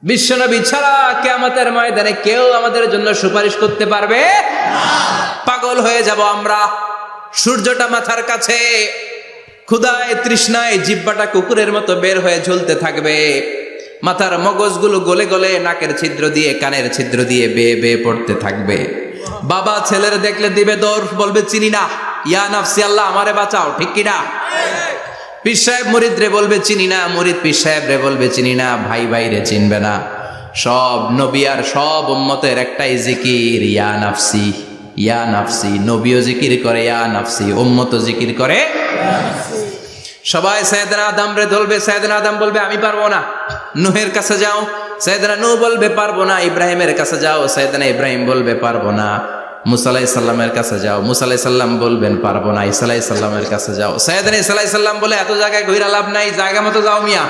বিশ্বনবী ছাড়া কিয়ামতের ময়দানে কেউ আমাদের জন্য সুপারিশ করতে পারবে না। পাগল হয়ে যাব আমরা। সূর্যটা মাথার কাছে, ক্ষুধায় তৃষ্ণায় জিহ্বাটা কুকুরের মতো বের হয়ে ঝুলতে থাকবে, মাথার মগজগুলো গলে গলে নাকের ছিদ্র দিয়ে কানের ছিদ্র দিয়ে বেয়ে বেয়ে পড়তে থাকবে। বাবা ছেলের দেখলে দিবে দৌড়, বলবে চিনি না, ইয়া নাফসি আল্লাহ আমারে বাঁচাও, ঠিক কিনা? পীর সাহেব মুরিদ রে বলবে চিনি না, মুরিদ পীর সাহেব রে বলবে চিনি না, ভাই ভাই রে চিনবে না। সব নবী আর সব উম্মতের একটাই জিকির, ইয়া নাফসি ইয়া নাফসি। নবীও জিকির করে ইয়া নাফসি, উম্মতও জিকির করে। সবাই সাইয়েদনা আদম রে ধরবে, সাইয়েদনা আদম বলবে আমি পারবো না। নূহের কাছে যাও, সাইয়েদনা নূহ বলবে পারবো না। ইব্রাহিমের কাছে যাও, সাইয়েদনা ইব্রাহিম বলবে পারবো না। মুসা আলাইহিস সালামের কাছে যাও, মুসা আলাইহিস সালাম বলবেন পারবো না। ঈসা আলাইহিস সালামের কাছে যাও, সাইয়েদনা ঈসা আলাইহিস সালাম বলে এত জায়গায় ঘুরে লাভ নাই, জায়গা মতো যাও মিয়া,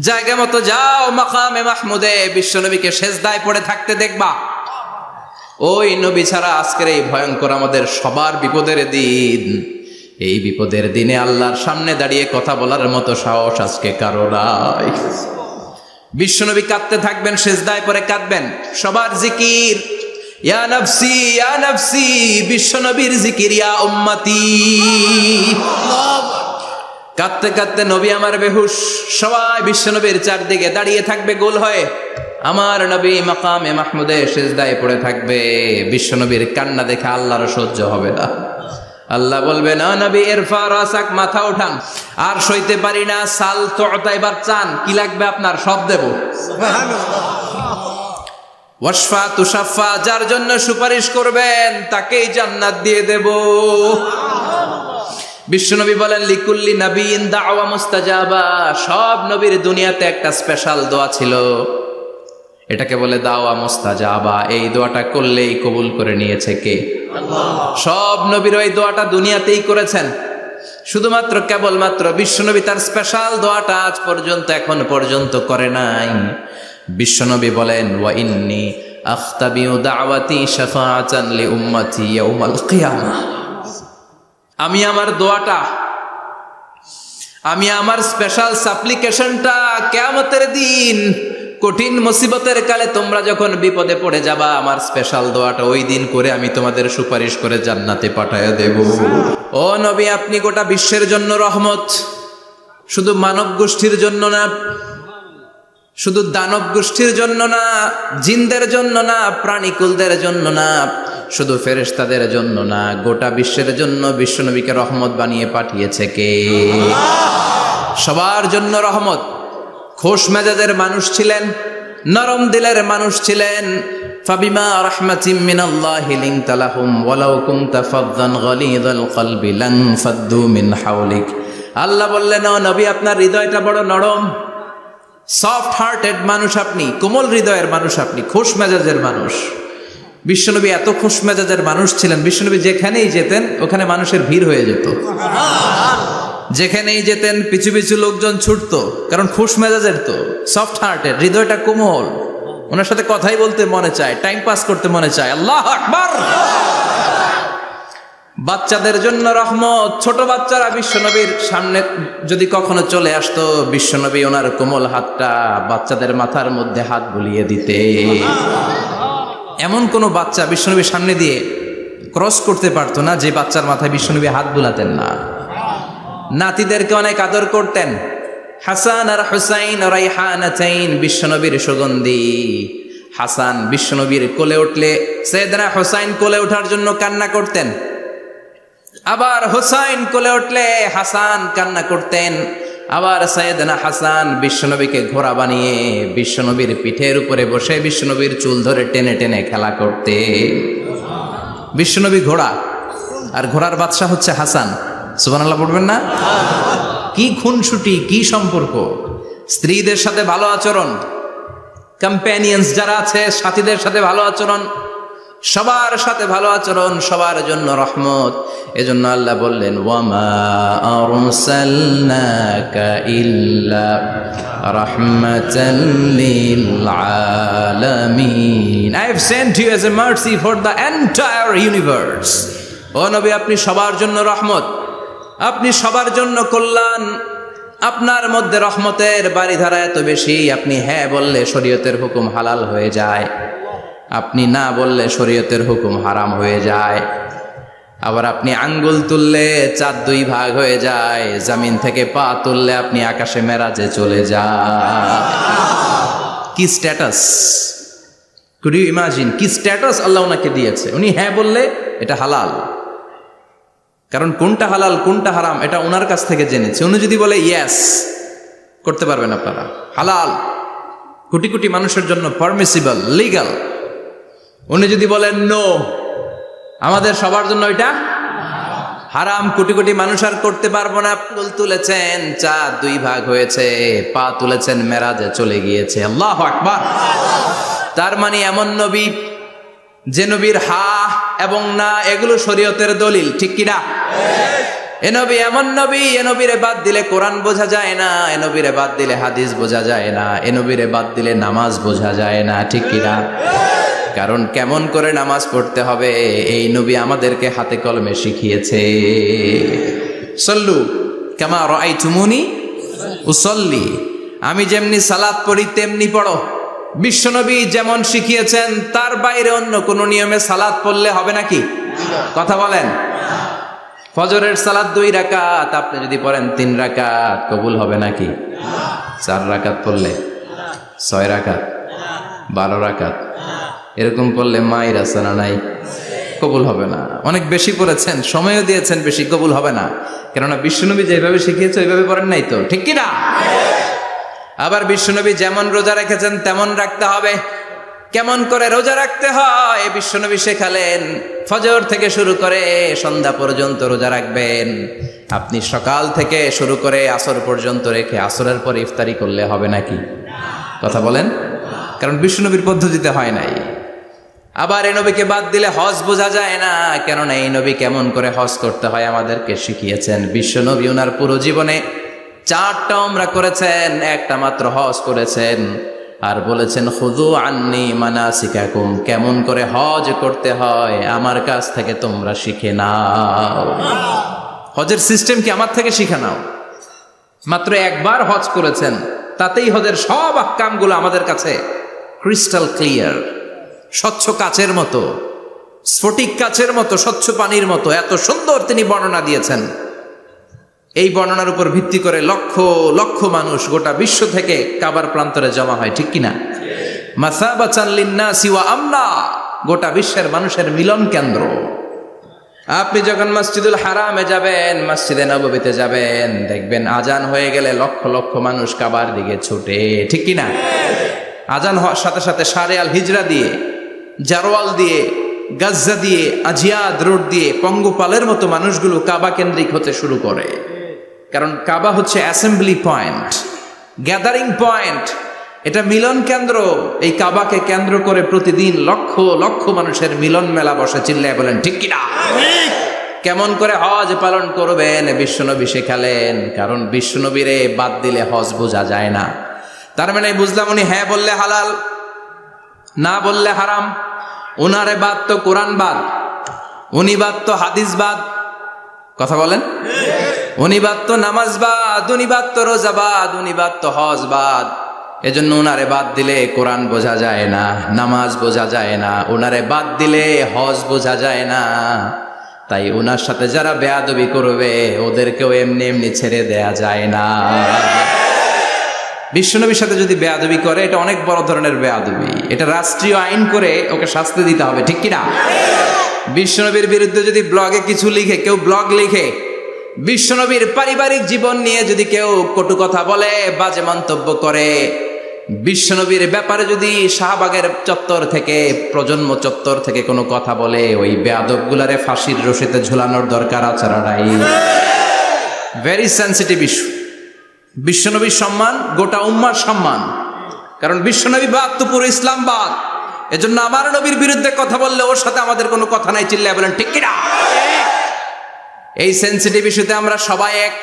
জায়গা মতো যাও। মাকামে মাহমুদে বিশ্বনবীকে সেজদায় পড়ে থাকতে দেখবা। ওই নবী ছাড়া আজকের এই ভয়ঙ্কর আমাদের সবার বিপদের দিন, এই বিপদের দিনে আল্লাহর সামনে দাঁড়িয়ে কথা বলার মতো সাহস আজকে কারো নাই। বিশ্বনবী কাঁদতে থাকবেন, সেজদায় পড়ে কাঁদবেন। সবার জিকির ইয়া নাফসি ইয়া নাফসি, বিশ্বনবীর জিকির ইয়া উম্মতি। কাঁদতে কাঁদতে নবী আমার বেহুশ, সবাই বিশ্বনবীর চারদিকে দাঁড়িয়ে থাকবে গোল হয়ে। আমার নবী মাকামে মাহমুদে সেজদায় পড়ে থাকবে। বিশ্বনবীর কান্না দেখে আল্লাহর সহ্য হবে না। আল্লাহ বলবে না নবী ইরফা রাসাক, মাথা উঠান, আর সইতে পারি না। সাল তুতা, এবার চান, কি লাগবে আপনার সব দেব। ওয়াশফা তুশাফা, যার জন্য সুপারিশ করবেন তাকেই জান্নাত দিয়ে দেব। বিশ্বনবী বলেন লিকুল্লি নবিয়্যিন দাওয়া মুস্তাজাবা, সব নবীর দুনিয়াতে একটা স্পেশাল দোয়া ছিল, এটাকে বলে দাওয়া মুস্তাজাবা। এই দোয়াটা করলেই কবুল করে নিয়েছে কে? আল্লাহ। সব নবীর ওই দোয়াটা দুনিয়াতেই করেছেন, শুধুমাত্র কেবলমাত্র বিশ্বনবী তার স্পেশাল দোয়াটা আজ পর্যন্ত এখন পর্যন্ত করে নাই। বিশ্বনবী বলেন ওয়া ইন্নী আখতাবিউ দাওয়াতি শাফাআতান লি উম্মতি ইয়াউমাল কিয়ামাহ, আমি আমার দোয়াটা, আমি আমার স্পেশাল সাপ্লিকেশনটা কিয়ামতের দিন কঠিন মুসিবতের কালে তোমরা যখন বিপদে পড়ে যাবা, আমার স্পেশাল দোয়াটা ওই দিন করে আমি তোমাদের সুপারিশ করে জান্নাতে পাঠায়া দেব। ও নবী, আপনি গোটা বিশ্বের জন্য রহমত, শুধু মানব গোষ্ঠীর জন্য না, শুধু দানব গোষ্ঠীর জন্য না, জিনদের জন্য না, প্রাণীকুলদের জন্য না, শুধু ফেরেশতাদের জন্য না, গোটা বিশ্বের জন্য বিশ্বনবীকে রহমত বানিয়ে পাঠিয়েছে কে? সবার জন্য রহমত। খোশ মেজাজের মানুষ ছিলেন, নরম দিলের মানুষ ছিলেন। ফাবিমা রাহমাতিম মিনাল্লাহি লিনতা লাহুম ওয়ালাউ কুনতা ফাযযান গালিযাল কলবি লানফাদ্দু মিন হাওলিক। আল্লাহ বললেন ও নবী, আপনার হৃদয়টা বড় নরম, সফট হার্টেড মানুষ আপনি, কোমল হৃদয়ের মানুষ আপনি, খোশ মেজাজের মানুষ। বিশ্বনবী এত খোশ মেজাজের মানুষ ছিলেন, বিশ্বনবী যেখানেই যেতেন ওখানে মানুষের ভিড় হয়ে যেত। যেখানেই যেতেন পিছু পিছু লোকজন ছুটতো, কারণ খুশ মেজাজের তো, সফট হার্টের, হৃদয়টা কোমল, ওনার সাথে কথাই বলতে মনে চায়, টাইম পাস করতে মনে চায়। আল্লাহু আকবার। বাচ্চাদের জন্য রহমত। ছোট বাচ্চারা বিশ্বনবীর সামনে যদি কখনো চলে আসতো, বিশ্বনবী ওনার কোমল হাতটা বাচ্চাদের মাথার মধ্যে হাত বুলিয়ে দিতে। এমন কোন বাচ্চা বিশ্বনবীর সামনে দিয়ে ক্রস করতে পারতো না যে বাচ্চার মাথায় বিশ্বনবী হাত বুলাতেন না। নাতিদেরকে অনেক আদর করতেন। হাসান আর হুসাইন রাইহানাতাইন, বিশ্বনবীর সুগন্ধি। হাসান বিশ্বনবীর কোলে উঠলে সাইয়েদনা হুসাইন কোলে ওঠার জন্য কান্না করতেন, আবার হুসাইন কোলে উঠলে হাসান কান্না করতেন। আবার সাইয়েদনা হাসান বিশ্বনবীকে ঘোড়া বানিয়ে বিশ্বনবীর পিঠের উপরে বসে বিশ্বনবীর চুল ধরে টেনে টেনে খেলা করতে। বিশ্বনবী ঘোড়া, আর ঘোড়ার বাদশা হচ্ছে হাসান। সুবহানাল্লাহ পড়বেন না? কি খুনসুটি, কি সম্পর্ক। স্ত্রীদের সাথে ভালো আচরণ, কম্প্যানিয়ন্স যারা আছে সাথীদের সাথে ভালো আচরণ, সবার সাথে ভালো আচরণ, সবার জন্য রহমত। এজন্য আল্লাহ বললেন ওয়ামা আরসালনাকা ইল্লা রাহমাতাল লিল আলামিন, I have sent you as a mercy for the entire universe. ও নবী, আপনি সবার জন্য রহমত, আপনি সবার জন্য কল্যাণ, আপনার মধ্যে রহমতের বাড়িধারা এত বেশি, আপনি হ্যাঁ বললে শরীয়তের হুকুম হালাল হয়ে যায়, আপনি না বললে শরীয়তের হুকুম হারাম হয়ে যায়। আবার আপনি আঙ্গুল তুললে চাঁদ 2 ভাগ হয়ে যায়, জমিন থেকে পা তুললে আপনি আকাশে মেরাজে চলে যান। কি স্ট্যাটাস! কুড ইউ ইমাজিন কি স্ট্যাটাস আল্লাহ ওনাকে দিয়েছে। উনি হ্যাঁ বললে এটা হালাল, কারণ কোনটা হালাল কোনটা হারাম এটা ওনার কাছ থেকে জেনেছে। উনি যদি বলে ইয়েস, করতে পারবেন আপনারা, হালাল, কোটি কোটি মানুষের জন্য পারমিসিবল, লিগাল। উনি যদি বলেন নো, আমাদের সবার জন্য এটা হারাম, কোটি কোটি মানুষ আর করতে পারবো না। আঙ্গুল তুলেছেন চাঁদ 2 ভাগ হয়েছে, পা তুলেছেন মেরাজে চলে গিয়েছে। আল্লাহু আকবার। তার মানে এমন নবী যে নবীর হা এবং না এগুলো শরীয়তের দলিল, ঠিক কিনা? এ নবী এমন নবী, এ নবীরে বাদ দিলে কোরআন বোঝা যায় না, এ নবীরে বাদ দিলে হাদিস বোঝা যায় না, এ নবীরে বাদ দিলে নামাজ বোঝা যায় না, ঠিক কিনা? কারণ কেমন করে নামাজ পড়তে হবে এই নবী আমাদেরকে হাতে কলমে শিখিয়েছে। সল্লু কামা রাআইতুমুনি উসাল্লি, আমি যেমনি সালাত পড়ি তেমনি পড়ো। বিশ্বনবী যেমন শিখিয়েছেন তার বাইরে অন্য কোন নিয়মে সালাত পড়লে হবে নাকি? কথা বলেন। ফজরের সালাত 2 রাকাত, আপনি যদি পড়েন 3 রাকাত, কবুল হবে নাকি? 4 রাকাত পড়লে, 6 রাকাত, 12 রাকাত এরকম পড়লে মায়ের আছে না নাই? কবুল হবে না। অনেক বেশি পড়েছেন, সময়ও দিয়েছেন বেশি, কবুল হবে না। কেননা বিশ্বনবী যেভাবে শিখিয়েছে ওইভাবে পড়েন নাই তো, ঠিক কিনা? আবার বিশ্বনবী যেমন রোজা রেখেছেন তেমন রাখতে হবে। কেমন করে রোজা রাখতে হয় বিশ্বনবী শেখালেন। ফজর থেকে শুরু করে সন্ধ্যা পর্যন্ত রোজা রাখবেন। আপনি সকাল থেকে শুরু করে আসর পর্যন্ত রেখে আসরের পর ইফতারি করলে হবে নাকি? কথা বলেন। কারণ বিশ্বনবীর পদ্ধতিতে হয় নাই। আবার এই নবীকে বাদ দিলে হজ বোঝা যায় না, কেননা এই নবী কেমন করে হজ করতে হয় আমাদেরকে শিখিয়েছেন। বিশ্বনবী ওনার পুরো জীবনে 4টা উমরা করেছেন, একটা মাত্র হজ করেছেন। আর বলেছেন খুযু আন্নী মানাসিকাকুম, কেমন করে হজ করতে হয় আমার কাছ থেকে তোমরা শিখে নাও। হজের সিস্টেম কি আমার থেকে শিখে নাও। মাত্র একবার হজ করেছেন, তাতেই হজের সব আহকামগুলো আমাদের কাছে ক্রিস্টাল ক্লিয়ার, স্বচ্ছ কাচের মতো, স্ফটিক কাচের মতো, স্বচ্ছ পানির মতো এত সুন্দর তিনি বর্ণনা দিয়েছেন। এই বর্ণনার উপর ভিত্তি করে লক্ষ লক্ষ মানুষ গোটা বিশ্ব থেকে কাবার প্রান্তরে জমা হয়, ঠিক কিনা? মাসাবাতান লিন্নাসি ওয়া আমনা, গোটা বিশ্বের মানুষের মিলন কেন্দ্র। আপনি যখন মসজিদুল হারামে যাবেন, মসজিদে নববীতে যাবেন, দেখবেন আজান হয়ে গেলে লক্ষ লক্ষ মানুষ কাবার দিকে ছুটে, ঠিক কিনা? আজান হওয়ার সাথে সাথে শারে আল হিজরা দিয়ে, জারওয়াল দিয়ে, গাজ্জা দিয়ে, আজিয়াদ রোড দিয়ে পঙ্গপালের মতো মানুষগুলো কাবা কেন্দ্রিক হতে শুরু করে। কারণ কাবা হচ্ছে অ্যাসেম্বলি পয়েন্ট, গ্যাদারিং পয়েন্ট, এটা মিলন কেন্দ্র। এই কাবাকে কেন্দ্র করে প্রতিদিন লক্ষ লক্ষ মানুষের মিলন মেলা বসে। চিল্লায় বলেন ঠিক কিনা? কেমন করে হজ পালন করবেন বিশ্বনবী শেখালেন। কারণ বিশ্বনবীরে বাদ দিলে হজ বোঝা যায় না। তার মানে বুঝলাম উনি হ্যাঁ বললে হালাল, না বললে হারাম। উনারে বাদ তো কোরআন বাদ, উনি বাদ তো হাদিস বাদ। কথা বলেন। উনি বাদ তো নামাজ বাদ, উনি বাদ তো রোজা বাদ, উনি বাদ তো হজ বাদ। এজন্য উনারে বাদ দিলে কোরআন বোঝা যায় না, নামাজ বোঝা যায় না, উনারে বাদ দিলে হজ বোঝা যায় না। তাই উনার সাথে যারা বেয়াদবি করবে ওদেরকেও এমনি এমনি ছেড়ে দেয়া যায় না। বিশ্বনবীর সাথে যদি বেয়াদবি করে এটা অনেক বড় ধরনের বেয়াদবি, এটা রাষ্ট্রীয় আইন করে ওকে শাস্তি দিতে হবে, ঠিক কিনা? বিশ্বনবীর বিরুদ্ধে যদি ব্লগে কিছু লিখে, কেউ ব্লগ লিখে, বিশ্বনবীর পারিবারিক জীবন নিয়ে যদি কেউ কটু কথা বলে, বাজে মন্তব্য করে, বিশ্বনবীর ব্যাপারে যদি শাহবাগের চত্বর থেকে, প্রজন্ম চত্বর থেকে কোনো কথা বলে, ওই বেয়াদব গুলারে ফাঁসির রশিতে ঝুলানোর দরকার আছে না নাই? Very sensitive issue. বিশ্বনবীর সম্মান গোটা উম্মার সম্মান। কারণ বিশ্বনবী বাদ তো পুরো ইসলাম বাদ। এজন্য আমার নবীর বিরুদ্ধে কথা বললে ওর সাথে আমাদের কোনো কথা নাই। চিল্লায় বলেন ঠিক কিনা? এই সেন্সিটিভ ইস্যুতে আমরা সবাই এক।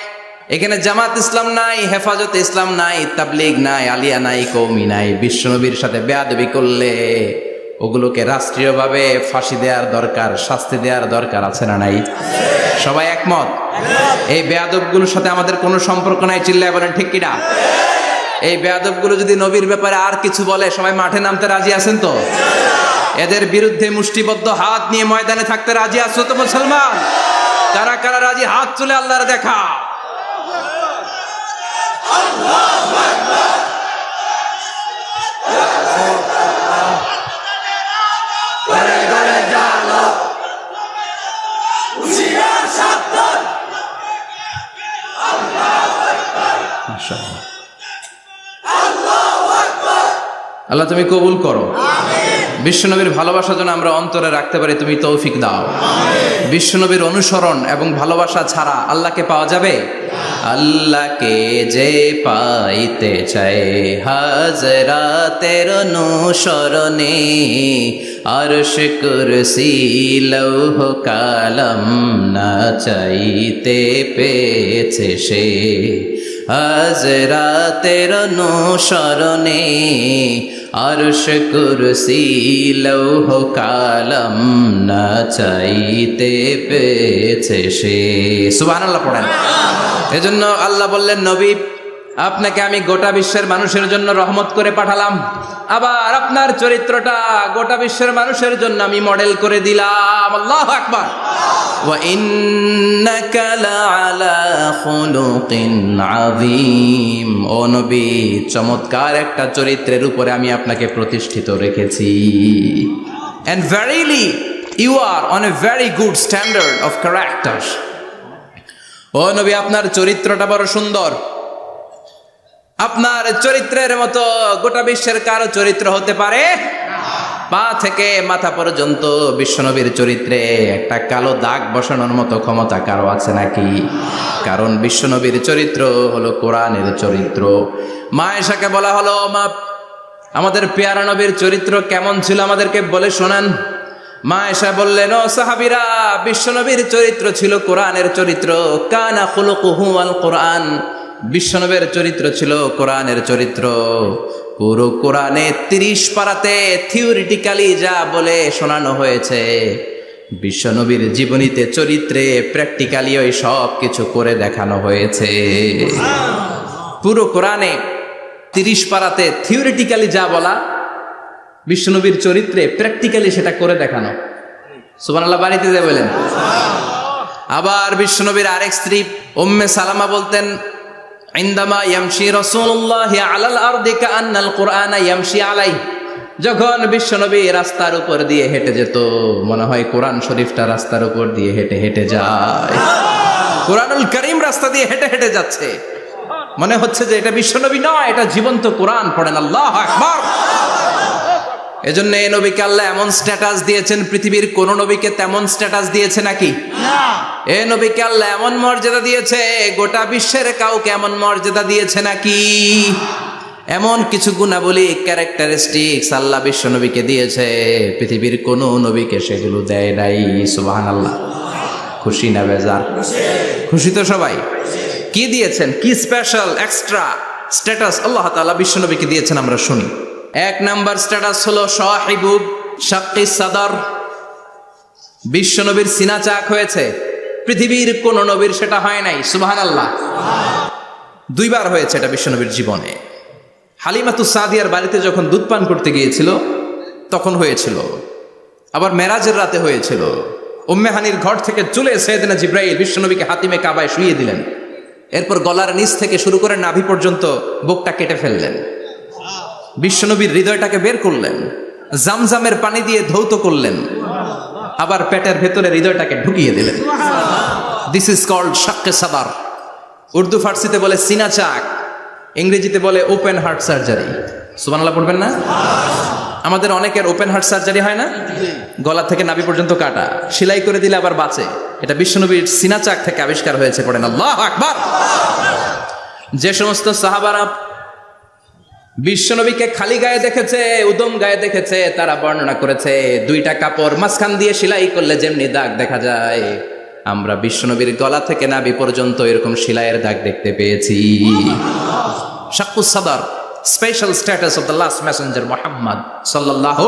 এখানে জামাত ইসলাম নাই, হেফাজত ইসলাম নাই, তাবলিগ নাই, আলিয়া নাই, কওমি নাই। বিশ্বনবীর সাথে বেয়াদবি করলে ওগুলোকে রাষ্ট্রীয়ভাবে ফাঁসি দেওয়ার দরকার, শাস্তি দেওয়ার দরকার আছে না নাই? সবাই একমত? এই বেয়াদবগুলোর সাথে আমাদের কোনো সম্পর্ক নাই, চিল্লায় বলেন ঠিক কিনা? এই বেয়াদবগুলো যদি নবীর ব্যাপারে আর কিছু বলে সবাই মাঠে নামতে রাজি আছেন তো? এদের বিরুদ্ধে মুষ্টিবদ্ধ হাত নিয়ে ময়দানে থাকতে রাজি আছো তো মুসলমান? কারা কারা রাজি হাত তুলে আল্লাহর দেখা? আল্লাহ তুমি কবুল করো। বিশ্বনবীর ভালোবাসা যেন আমরা অন্তরে রাখতে পারি, তুমি তৌফিক দাও। বিশ্বনবীর অনুসরণ এবং ভালোবাসা ছাড়া আল্লাহকে পাওয়া যাবে? আল্লাহকে যে পাইতে চায় হাজরাতের অনুসরণে, আরশ কুরসি লৌহ কালাম না চাইতে পেয়েছে সে, হাজরাতের অনুসরণে আরশ কুরসি লৌহ কালাম না চাইতে পেয়েছে সে। সুবহানাল্লাহ পড়েন। এজন্য আল্লাহ বললেন, নবী আপনাকে আমি গোটা বিশ্বের মানুষের জন্য রহমত করে পাঠালাম, আবার আপনার চরিত্রটা গোটা বিশ্বের মানুষের জন্য আমি মডেল করে দিলাম। আল্লাহু আকবার। ওয়া ইন্নাকা লাআলা খুলুকিন আযীম। ও নবী, চমৎকার একটা চরিত্রের উপরে আমি আপনাকে প্রতিষ্ঠিত রেখেছি। And verily you are on a very good standard of character. ও নবী, আপনার চরিত্রটা বড় সুন্দর। আপনার চরিত্রের মতো গোটা বিশ্বের কারো চরিত্র হতে পারে? পা থেকে মাথা পর্যন্ত বিশ্বনবীর চরিত্রে একটা কালো দাগ বসানোর মতো ক্ষমতা কারো আছে নাকি? কারণ বিশ্বনবীর চরিত্র হলো কোরআনের চরিত্র। মা আয়েশাকে বলা হলো, মা আমাদের পেয়ারা নবীর চরিত্র কেমন ছিল আমাদেরকে বলে শোনান। মা আয়েশা বললেন, ও সাহাবীরা, বিশ্বনবীর চরিত্র ছিল কোরআনের চরিত্র। কানা খুলুকুহু আল কোরআন। বিশ্বনবীর চরিত্র ছিল কোরআনের চরিত্র। পুরো কোরআনে 30 পারাতে থিওরিটিক্যালি যা বলে শোনানো হয়েছে, বিশ্বনবীর জীবনীতে চরিত্রে প্র্যাকটিক্যালি ওই সব কিছু করে দেখানো হয়েছে। পুরো কোরআনে 30 পারাতে থিওরিটিক্যালি যা বলা, বিশ্বনবীর চরিত্রে প্র্যাকটিক্যালি সেটা করে দেখানো। সুবহানাল্লাহ বাড়িতে যে বলেন। আবার বিশ্বনবীর আরেক স্ত্রী উম্মে সালামা বলতেন, ইনদামা ইয়ামশি রাসূলুল্লাহ আলাল আরদি কাআন্নাল কুরআনা ইয়ামশি আলাইহি। যখন বিশ্বনবী রাস্তার উপর দিয়ে হেঁটে যেত, মনে হয় কোরআন শরীফটা রাস্তার উপর দিয়ে হেঁটে হেঁটে যায়। কোরআনুল কারীম রাস্তা দিয়ে হেঁটে হেঁটে যাচ্ছে, মনে হচ্ছে যে এটা বিশ্বনবী নয়, এটা জীবন্ত কোরআন। পড়েন আল্লাহু আকবার। এজন্য এই নবীকে আল্লাহ এমন স্ট্যাটাস দিয়েছেন, পৃথিবীর কোন নবীকে তেমন স্ট্যাটাস দিয়েছে নাকি? এই নবীকে আল্লাহ এমন মর্যাদা দিয়েছে, গোটা বিশ্বের কাউকে এমন মর্যাদা দিয়েছে নাকি? এমন কিছু গুণাবলী, ক্যারেক্টারিস্টিক্স আল্লাহ বিশ্ব নবীকে দিয়েছে, পৃথিবীর কোন নবীকে সেগুলো দেয় নাই। সুবহানাল্লাহ। খুশি না বেজার? খুশি তো সবাই। কি দিয়েছেন, কি স্পেশাল এক্সট্রা স্ট্যাটাস আল্লাহ তাআলা বিশ্ব নবীকে দিয়েছেন আমরা শুনি। এক নাম্বার স্ট্যাটাস হলো সাহিবু শাক্কি সাদর। বিশ্ব নবীর সিনা চাক হয়েছে, পৃথিবীর কোন নবীর সেটা হয় নাই। সুবহানাল্লাহ। 2 বার হয়েছে এটা বিশ্ব নবীর জীবনে। হালিমাতুস সাদিয়ার বাড়িতে যখন দুধ পান করতে গিয়েছিল তখন হয়েছিল, আবার মেরাজের রাতে হয়েছিল। উম্মে হানির ঘর থেকে চলে সাইয়েদনা জিবরাইল বিশ্ব নবীকে হাতিমে কাবায় শুইয়ে দিলেন। এরপর গলার নিচ থেকে শুরু করে নাভি পর্যন্ত বুকটা কেটে ফেললেন। বিশ্বনবীর হৃদয়টাকে বের করলেন, জামজামের পানি দিয়ে ধৌত করলেন, আবার পেটের ভেতরে হৃদয়টাকে ঢুকিয়ে দিলেন। দিস ইজ কল্ড শাক্কে সাদার। উর্দু ফার্সিতে বলে সিনা চাক, ইংরেজিতে বলে ওপেন হার্ট সার্জারি। সুবহানাল্লাহ পড়বেন না? আমাদের অনেকের ওপেন হার্ট সার্জারি হয় না, গলা থেকে নাভি পর্যন্ত কাটা, সেলাই করে দিলে আবার বাঁচে। এটা বিশ্বনবীর সিনা চাক থেকে আবিষ্কার হয়েছে। পড়েন আল্লাহু আকবার। যে সমস্ত সাহাবারা বিশ্বনবীকে খালি গায়ে দেখেছে, উদম গায়ে দেখেছে, তারা বর্ণনা করেছে 2টা কাপড় মাঝখান দিয়ে সেলাই করলে যেমনি দাগ দেখা যায়, আমরা বিশ্বনবীর গলা থেকে নাভি পর্যন্ত এরকম সেলাইয়ের দাগ দেখতে পেয়েছি। শাক্কুস সাদর, special status of the last Messenger Muhammad সাল্লাল্লাহু,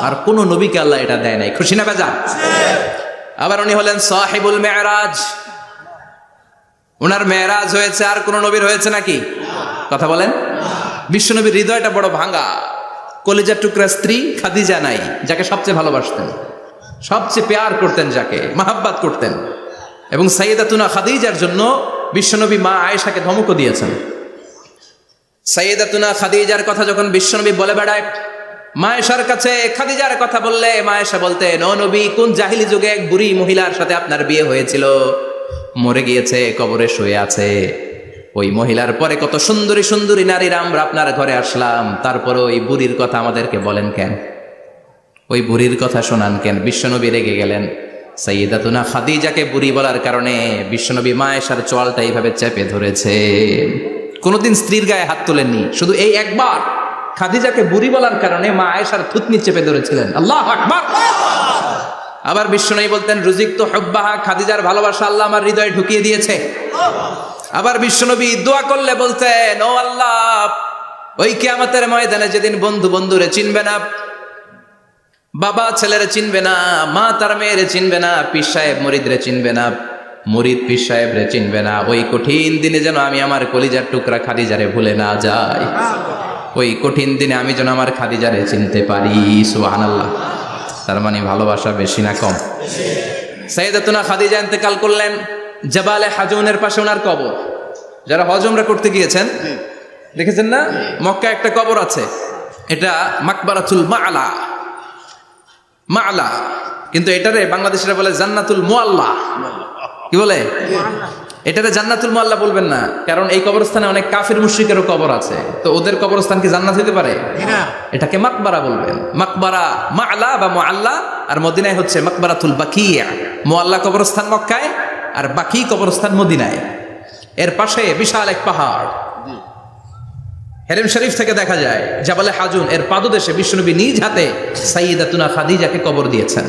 আর কোন নবীকে আল্লাহ এটা দেয় নাই। খুশি না বেজা? আবার উনি হলেন সাহিবুল মেরাজ, ওনার মেরাজ হয়েছে, আর কোন নবীর হয়েছে নাকি? কথা বলেন। বিশ্বনবীর হৃদয়টা বড় ভাঙা, কলিজার টুকরা স্ত্রী খাদিজা নাই, যাকে সবচেয়ে ভালোবাসতেন, সবচেয়ে প্যার করতেন, যাকে মাহাব্বাত করতেন। এবং সাইয়েদাতুনা খাদিজার জন্য বিশ্বনবী মা আয়েশাকে ধমকও দিয়েছেন। সাইয়েদাতুনা খাদিজার কথা যখন বিশ্বনবী বলে বেড়ায় মা আয়েশার কাছে, খাদিজার কথা বললে মা আয়েশা বলতেন, ও নবী, কোন জাহিলি যুগে এক বুড়ি মহিলার সাথে আপনার বিয়ে হয়েছিল, মরে গিয়েছে, কবরে শুয়ে আছে। ওই মহিলার পরে কত সুন্দরী সুন্দরী নারীরা আমরা আপনার ঘরে আসলাম, তারপরে ওই বুড়ির কথা আমাদেরকে বলেন কেন? ওই বুড়ির কথা শোনান কেন? বিশ্বনবী রেগে গেলেন। সাইয়েদাতুনা খাদিজাকে বুড়ি বলার কারণে বিশ্বনবী মা আয়েশার চোয়ালটা এইভাবে চেপে ধরেছে। কোনোদিন স্ত্রীর গায়ে হাত তোলেননি, শুধু এই একবার খাদিজাকে বুড়ি বলার কারণে মা আয়েশার থুতনি চেপে ধরেছিলেন। আল্লাহু আকবার। আবার বিশ্বনবী বলতেন, রুজিকতু হুব্বাহা, খাদিজার ভালোবাসা আল্লাহ আমার হৃদয়ে ঢুকিয়ে দিয়েছে। আবার বিশ্বনবী দোয়া করলে বলতেন, ও আল্লাহ, ওই কিয়ামতের ময়দানে যেদিন বন্ধু বন্ধুরে চিনবে না, বাবা ছেলেরে চিনবে না, মা তার মেয়েরে চিনবে না, পীর সাহেব মুরিদরে চিনবে না, মুরিদ পীর সাহেবরে চিনবে না, ওই কঠিন দিনে যেন আমি আমার কলিজার টুকরা খাদিজারে ভুলে না যাই। ওই কঠিন দিনে আমি যেন আমার খাদিজারে চিনতে পারি। সুবহানাল্লাহ। তার মানে ভালোবাসা বেশি না কম? সাইয়েদাতুনা খাদিজা ইন্তেকাল করলেন, জাবালে হাজুনের পাশে ওনার কবর। যারা হজ উমরা করতে গিয়েছেন দেখেছেন না, মক্কা একটা কবর আছে, এটা মাকবারাতুল মা'লা, মা'লা, কিন্তু এটারে বাংলাদেশিরা বলে জান্নাতুল মুআল্লা। কি বলে? এটারে জান্নাতুল মুআল্লা বলবেন না, কারণ এই কবরস্থানে অনেক কাফির মুশরিকেরও কবর আছে, তো ওদের কবরস্থান কি জান্নাত হতে পারে? এটাকে মাকবারা বলবেন। মাকবারা মা'লা বা মুআল্লা, আর মদিনায় হচ্ছে মাকবারাতুল বাকিয়া। মুআল্লা কবরস্থান মক্কায়, আর বাকি কবরস্থান মদিনায়। এর পাশে বিশাল এক পাহাড়, হেরেম শরীফ থেকে দেখা যায় জাবালে হাজুন, এর পাদদেশে বিশ্বনবী নিজ হাতে সাইয়েদাতুনা খাদিজাকে কবর দিয়েছেন।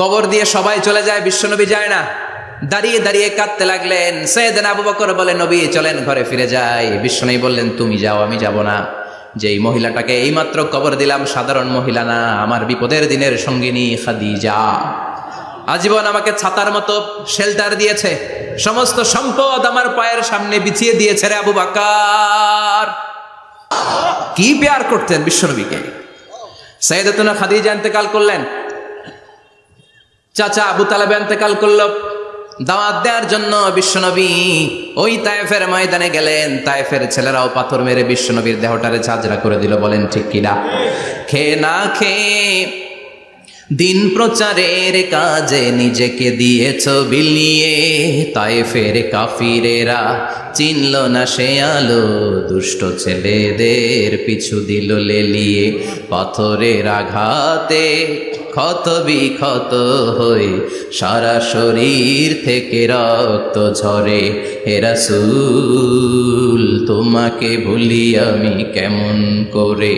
কবর দিয়ে সবাই চলে যায়, বিশ্বনবী যায় না, দাঁড়িয়ে দাঁড়িয়ে কাঁদতে লাগলেন। সাইয়েদনা আবু বকর বলে, নবী চলেন ঘরে ফিরে যাই। বিশ্বনবী বললেন, তুমি যাও, আমি যাব না। যেই মহিলাটাকে এইমাত্র কবর দিলাম সাধারণ মহিলা না, আমার বিপদের দিনের সঙ্গিনী খাদিজা। আজীবন আমাকে ছাতার মতো শেল্টার দিয়েছে, সমস্ত সম্পদ আমার পায়ের সামনে বিছিয়ে দিয়েছে রে আবু বকর। কি প্যার করতেন বিশ্বনবীকে। সাইয়েদাতুনা খাদিজা ইন্তেকাল করলেন, চাচা আবু তালেব ইন্তেকাল করল। দাওয়াত দেওয়ার জন্য বিশ্বনবী ওই তায়েফের ময়দানে গেলেন। তায়েফের ছেলেরাও পাথর মেরে বিশ্বনবীর দেহটারে ঝাঁঝরা করে দিল। বলেন ঠিক কিনা? খেয়ে না খেয়ে দিন প্রচারের কাজে নিজেকে দিয়েছ বিলিয়ে, তায়েফের কাফিরেরা চিনল না সে আলো, দুষ্ট ছেলেদের পিছু দিল লেলিয়ে। পাথরের আঘাতে ক্ষত বিক্ষত হয়ে সারা শরীর থেকে রক্ত ঝরে। হে রাসূল, তোমাকে ভুলি আমি কেমন করে?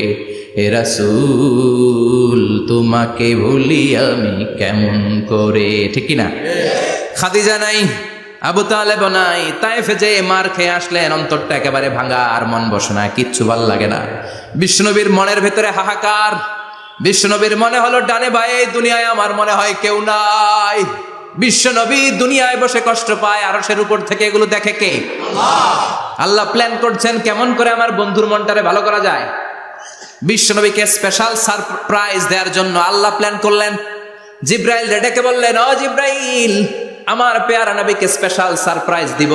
হে রাসূল, তোমাকে ভুলি আমি কেমন করে? ঠিক না? খাদিজা নাই, আবু তালেব নাই, তায়েফে যে মার খেয়ে আসলেন, অন্তরটা একেবারে ভাঙা, আর মন বসে না, কিচ্ছু ভাল লাগে না। বিশ্বনবীর মনের ভেতরে হাহাকার। বিশ্বনবীর মনে হলো, ডানে বায়ে দুনিয়ায় আমার মনে হয় কেউ নাই। বিশ্বনবী দুনিয়ায় বসে কষ্ট পায়, আরশের উপর থেকে এগুলো দেখে কে? আল্লাহ প্ল্যান করছেন কেমন করে আমার বন্ধুর মনটারে ভালো করা যায়। বিশ্বনবীকে স্পেশাল সারপ্রাইজ দেওয়ার জন্য আল্লাহ প্ল্যান করলেন। জিব্রাইল ডেকে বললেন, ও জিব্রাইল, আমার পেয়ারা নবীকে স্পেশাল সারপ্রাইজ দিব,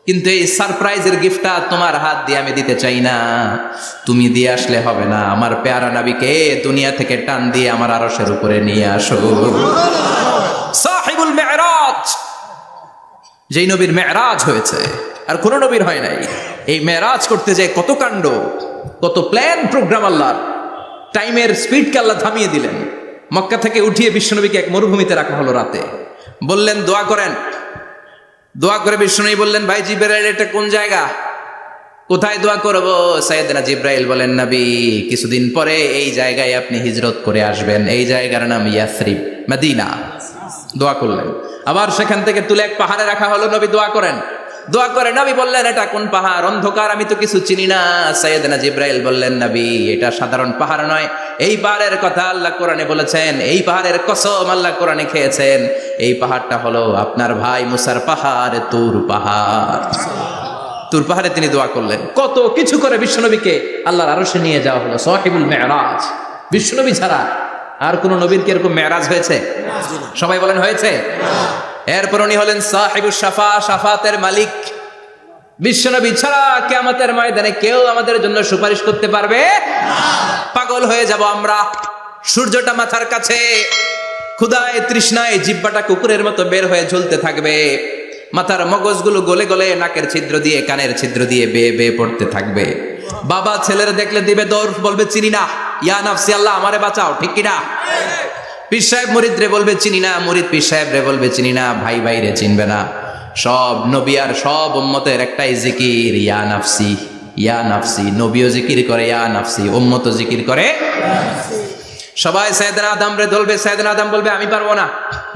কিন্তু এই সারপ্রাইজের গিফটটা তোমার হাত দিয়ে আমি দিতে চাই না, তুমি দিয়ে আসলে হবে না। আমার পেয়ারা নবীকে দুনিয়া থেকে টান দিয়ে আমার আরশের উপরে নিয়ে আসো। সাহিবুল মেরাজ, যেই নবীর মেরাজ হয়েছে আর কোন নবীর হয় নাই। এই মেরাজ করতে যে কত কাণ্ড, কত প্ল্যান প্রোগ্রাম আল্লাহর। টাইমের স্পিডকে আল্লাহ থামিয়ে দিলেন। মক্কা থেকে উঠিয়ে বিশ্বনবীকে এক মরুভূমিতে রাখা হলো রাতে। বললেন দোয়া করেন। দোয়া করে বিশ্বনবী বললেন, ভাই জিব্রাইল, এটা কোন জায়গা, কোথায় দোয়া করব? সাইয়েদনা জিব্রাইল বলেন, নবী কিছুদিন পরে এই জায়গায় আপনি হিজরত করে আসবেন, এই জায়গার নাম ইয়াসরিব, মদিনা। দোয়া করলেন। আবার সেখান থেকে তুলে এক পাহাড়ে রাখা হলো, নবী দোয়া করেন। দোয়া করে নবী বললেন, এটা কোন পাহাড়? অন্ধকার, আমি তো কিছু চিনি না। সাইয়েদনা জিব্রাইল বললেন, নবী এটা সাধারণ পাহাড় নয়, এই পাহাড়ের কথা আল্লাহ কোরআনে বলেছেন, এই পাহাড়ের কসম আল্লাহ কোরআনে খেয়েছেন। এই পাহাড়টা হলো আপনার ভাই মুসার পাহাড়, তুর পাহাড়। তুর পাহাড়ে তিনি দোয়া করলেন। কত কিছু করে বিশ্বনবীকে আল্লাহর আরশে নিয়ে যাওয়া হলো, সাহিবুল মেরাজ। বিশ্বনবী ছাড়া আর কোন নবীর কি এরকম মেরাজ হয়েছে? সবাই বলেন হয়েছে। এরপর উনি হলেন সাহিবুস শাফা, শাফাতের মালিক। বিশ্বনবী ছাড়া কিয়ামতের ময়দানে কেউ আমাদের জন্য সুপারিশ করতে পারবে না। পাগল হয়ে যাব আমরা। সূর্যটা মাথার কাছে, ক্ষুধায় তৃষ্ণায় জিহ্বাটা কুকুরের মতো বের হয়ে ঝুলতে থাকবে। মাথার মগজগুলো গলে গলে নাকের ছিদ্র দিয়ে কানের ছিদ্র দিয়ে বেয়ে বেয়ে পড়তে থাকবে। বাবা ছেলের দেখলে দিবে দৌড়, বলবে চিনি না, ইয়া নাফসি আল্লাহ আমারে বাঁচাও, ঠিক কিনা? পীর সাহেব মুরিদ রে বলবে চিনি না, মুরিদ পীর সাহেব রে বলবে চিনি না, ভাই ভাই রে চিনবে না। সব নবী আর সব উম্মতের একটাই জিকির, ইয়া নাফসি ইয়া নাফসি। নবীও জিকির করে ইয়া নাফসি, উম্মতও জিকির করে। সবাই সাইয়েদনা আদম রে ধরবে, সাইয়েদনা আদম বলবে আমি পারবো না।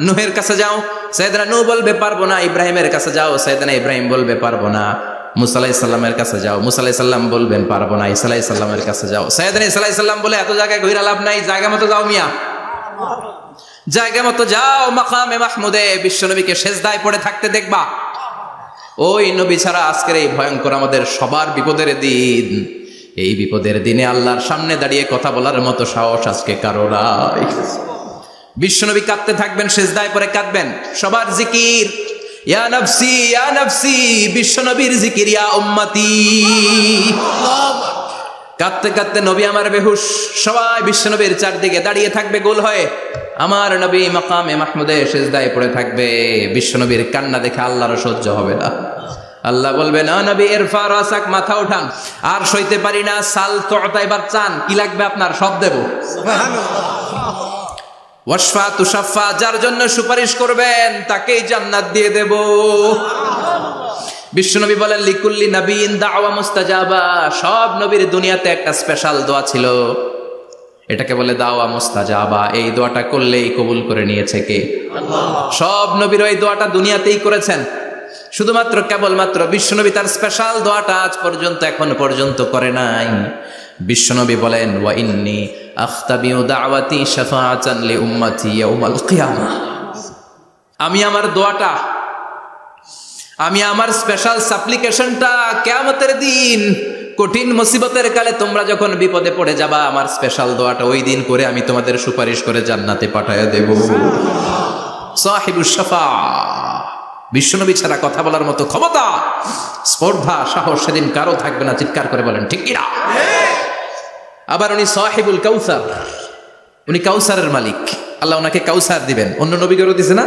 নূহের কাছে যাও, সাইয়েদনা নূহ বলবে পারবো না। ইব্রাহিমের কাছে যাও, সাইয়েদনা ইব্রাহিম বলবে পারবো না। মুসা আলাইহিস সালামের কাছে যাও, মুসা আলাইহিস সালাম বলবেন পারবো না। ঈসা আলাইহিস সালামের কাছে যাও, সাইয়েদনা ঈসা আলাইহিস সালাম বলে এত জায়গায় ঘুরে লাভ নাই, জায়গা মতো যাও মিয়া, জায়গা মতো যাও। মাকামে মাহমুদে বিশ্বনবীকে সেজদায় পড়ে থাকতে দেখবা। ওই নবী ছাড়া আজকের এই ভয়ঙ্কর আমাদের সবার বিপদের দিন, এই বিপদের দিনে আল্লাহর সামনে দাঁড়িয়ে কথা বলার মতো সাহস আজকে কারো নাই। বিশ্বনবী কাঁদতে থাকবেন, সেজদায় পড়ে কাঁদবেন। সবার জিকির ইয়া নাফসি ইয়া নাফসি, বিশ্বনবীর জিকির ইয়া উম্মতি। কাঁদতে কাঁদতে নবী আমার বেহুশ, সবাই বিশ্বনবীর চারদিকে দাঁড়িয়ে থাকবে গোল হয়ে। আমার নবী মাকামে মাহমুদে সেজদায় পড়ে থাকবে। বিশ্বনবীর কান্না দেখে আল্লাহর সহ্য হবে না। আল্লাহ বলবে না নবী ইরফা রাসাক, মাথা উঠান, আর সইতে পারি না। সাল তোতা, এবার চান, কি লাগবে আপনার সব দেব। ওয়াশফা তুশাফা, যার জন্য সুপারিশ করবেন তাকেই জান্নাত দিয়ে দেব। বিশ্বনবী বলেন লিকুল্লি নবীন দাওয়া মুস্তাজাবা, সব নবীর দুনিয়াতে একটা স্পেশাল দোয়া ছিল, এটাকে বলে দাওয়া মুস্তাজাবা। এই দোয়াটা করলেই কবুল করে নিয়েছে কে? আল্লাহ। সব নবীর ওই দোয়াটা দুনিয়াতেই করেছেন, শুধুমাত্র কেবলমাত্র বিশ্বনবী তার স্পেশাল দোয়াটা আজ পর্যন্ত এখন পর্যন্ত করে নাই। বিশ্বনবী বলেন ওয়া ইন্নী আখতাবিউ দাওয়াতি শাফাআতান লি উম্মতি ইয়াউমাল কিয়ামাহ, আমি আমার দোয়াটা, আমি আমার স্পেশাল সাপ্লিকেশনটা কিয়ামতের দিন কঠিন মুসিবতের কালে তোমরা যখন বিপদে পড়ে যাবা, আমার স্পেশাল দোয়াটা ওই দিন করে আমি তোমাদের সুপারিশ করে জান্নাতে পাঠায়া দেব। সাহিবুশ শাফাআ, বিশ্বনবী ছাড়া কথা বলার মতো ক্ষমতা, স্পর্ধা, সাহস সেদিন কারো থাকবে না। চিৎকার করে বলেন ঠিক কিনা? আবার উনি সাহিবুল কাউসার, উনি কাউসারের মালিক। আল্লাহ ওনাকে কাউসার দিবেন। অন্য নবীদেরও দিছে না?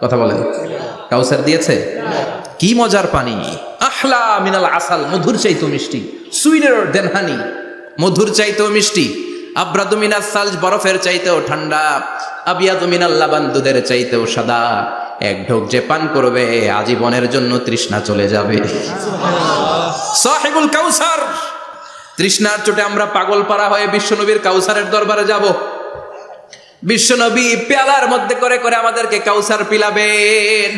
কথা বলেন, কাউসার দিয়েছে। কি মজার পানি, আহলা মিনাল আসাল, মধুর চাইতেও মিষ্টি। সুইটার দেন হানি, মধুর চাইতেও মিষ্টি। আব্রাদু মিনাস সালজ, বরফের চাইতেও ঠান্ডা। আবিয়াদু মিনাল লাবান, দুধের চাইতেও সাদা। এক ঢোক যে পান করবে আজীবনের জন্য তৃষ্ণা চলে যাবে। সাহিবুল কাউসার, তৃষ্ণার চোটে আমরা পাগল পারা হয়ে বিশ্বনবীর কাউসারের দরবারে যাব। বিশ্বনবী পেয়ালার মধ্যে করে করে আমাদেরকে কাউসার পিলাবেন।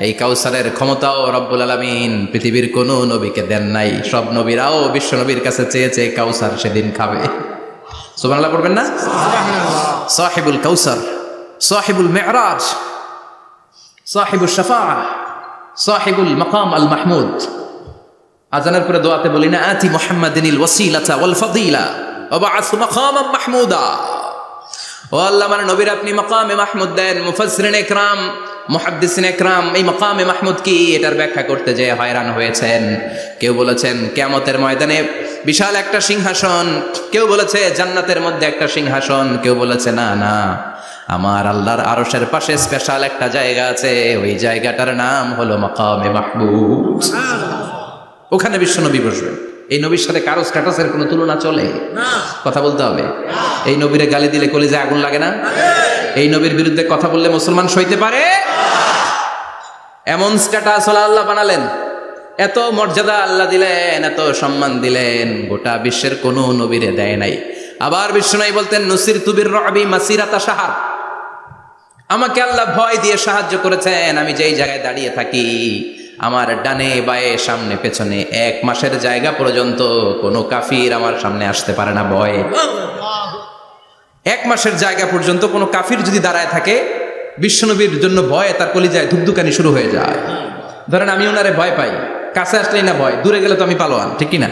এই কাউসারের ক্ষমতাও রব্বুল আলামিন পৃথিবীর কোন নবীকে দেন নাই। সব নবীরাও বিশ্বনবীর কাছে চেয়েছে কাউসার সেদিন খাবে। সুবহানাল্লাহ পড়বেন না? সাহিবুল কাউসার, সাহিবুল মিরাজ, সাহিবুশ শাফাআ, সাহিবুল মাকাম আল মাহমুদ। আজানের পরে দোয়াতে বলি না, আতি মুহাম্মাদিনিল ওয়াসিলাতা ওয়াল ফাদিলা ওয়া বা'আসু মাকামান মাহমুদা। ও আল্লাহ, আমার নবীর আপনি মাকামে মাহমুদ দেন। মুফাসসিরিন ইকরাম, মুহাদ্দিসিন ইকরাম এই মাকামে মাহমুদ কি এটার ব্যাখ্যা করতে যে হয়রান হয়েছেন। কেউ বলেছেন কিয়ামতের ময়দানে বিশাল একটা সিংহাসন, কেউ বলেছে জান্নাতের মধ্যে একটা সিংহাসন, কেউ বলেছে না না, আমার আল্লাহর আরশের পাশে স্পেশাল একটা জায়গা আছে, ওই জায়গাটার নাম হলো মাকামে মাহমুদ। ওখানে বিশ্বনবী বসবেন। এই নবীর সাথে কারো স্ট্যাটাসের কোনো তুলনা চলে? কথা বলতে হবে। এই নবীরে গালি দিলে কলিজায় আগুন লাগে না? এই নবীর বিরুদ্ধে কথা বললে মুসলমান সইতে পারে? এমন স্ট্যাটাস আল্লাহ বানালেন, এত মর্যাদা আল্লাহ দিলেন, এত সম্মান দিলেন, গোটা বিশ্বের কোন নবীরে দেয় নাই। আবার বিশ্বনবী বলতেন নুসিরতু বির-রু'বি মাসিরাতা শাহর, আমাকে আল্লাহ ভয় দিয়ে সাহায্য করেছেন। আমি যেই জায়গায় দাঁড়িয়ে থাকি আমার ডানে বায়ে সামনে পেছনে 1 মাসের জায়গা পর্যন্ত কোনো কাফির আমার সামনে আসতে পারে না ভয়ে। 1 মাসের জায়গা পর্যন্ত কোনো কাফির যদি দাঁড়ায় থাকে, বিশ্বনবীর জন্য ভয়ে তার কলিজায় ধুকধুকানি শুরু হয়ে যায়। ধরেন আমি ওনারে ভয় পাই, কাছে আসলেই না ভয়, দূরে গেলে তো আমি পালোয়ান, ঠিক কিনা?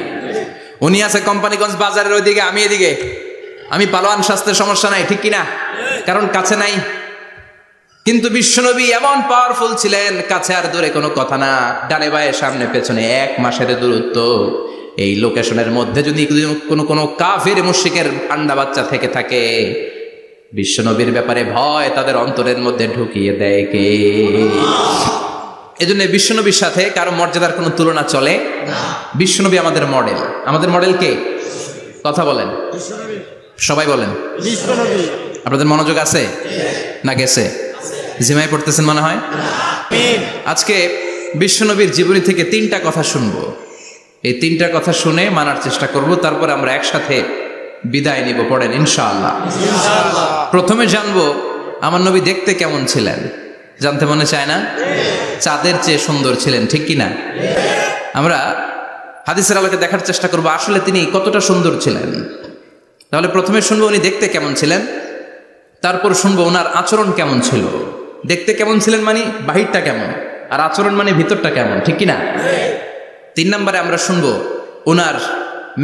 উনি আছে কোম্পানিগঞ্জ বাজারের ওইদিকে, আমি এদিকে, আমি পালোয়ান, স্বাস্থ্যের সমস্যা নাই, ঠিক কিনা? কারণ কাছে নাই। কিন্তু বিশ্বনবী এমন পাওয়ারফুল ছিলেন, কাছে আর দূরে কোনো কথা না, ডানে বায়ে সামনে পেছনে 1 মাসের দূরত্ব। এই লোকেশনের মধ্যে যদি কোনো কাফির মুশরিকের ঠান্ডা বাচ্চা থেকে থাকে, বিশ্বনবীর ব্যাপারে ভয় তাদের অন্তরের মধ্যে ঢুকিয়ে দেয় কে? এজন্য বিশ্বনবীর সাথে কারো মর্যাদার কোনো তুলনা চলে না। বিশ্বনবী আমাদের মডেল। আমাদের মডেল কে? কথা বলেন, সবাই বলেন। আপনাদের মনোযোগ আছে না গেছে? জিমাই পড়তেছেন মনে হয়। আজকে বিশ্বনবীর জীবনী থেকে 3টা কথা শুনবো। এই 3টা কথা শুনে মানার চেষ্টা করব, তারপর আমরা একসাথে বিদায় নিব। পড়েন ইনশাআল্লাহ। প্রথমে জানবো আমার নবী দেখতে কেমন ছিলেন। জানতে মনে চায় না? চাঁদের চেয়ে সুন্দর ছিলেন, ঠিক কিনা? আমরা হাদিসের আলোকে দেখার চেষ্টা করব আসলে তিনি কতটা সুন্দর ছিলেন। তাহলে প্রথমে শুনবো উনি দেখতে কেমন ছিলেন, তারপর শুনবো ওনার আচরণ কেমন ছিল। দেখতে কেমন ছিলেন মানে বাহিরটা কেমন, আর আচরণ মানে ভিতরটা কেমন, ঠিক কিনা? 3 নম্বরে আমরা শুনবো ওনার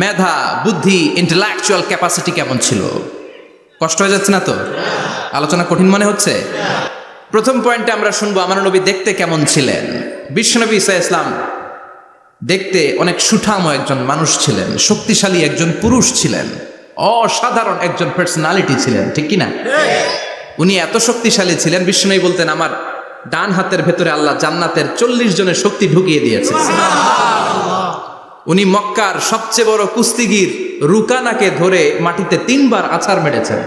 মেধা, বুদ্ধি, ইন্টেলেকচুয়াল ক্যাপাসিটি কেমন ছিল। কষ্ট হয়ে যাচ্ছে না তো? আলোচনা কঠিন মনে হচ্ছে? প্রথম পয়েন্টে আমরা শুনবো আমার নবী দেখতে কেমন ছিলেন। বিশ্বনবী ঈসা ইসলাম দেখতে অনেক সুঠাম একজন মানুষ ছিলেন, শক্তিশালী একজন পুরুষ ছিলেন, অসাধারণ একজন পার্সোনালিটি ছিলেন, ঠিক কিনা? উনি এত শক্তিশালী ছিলেন, বিশ্বনবী বলতেন আমার ডান হাতের ভেতরে আল্লাহ জান্নাতের 40 জনের শক্তি ঢুকিয়ে দিয়েছে। উনি মক্কার সবচেয়ে বড় কুস্তিগির রুকানাকে ধরে মাটিতে 3 বার আছাড় মেরেছেন।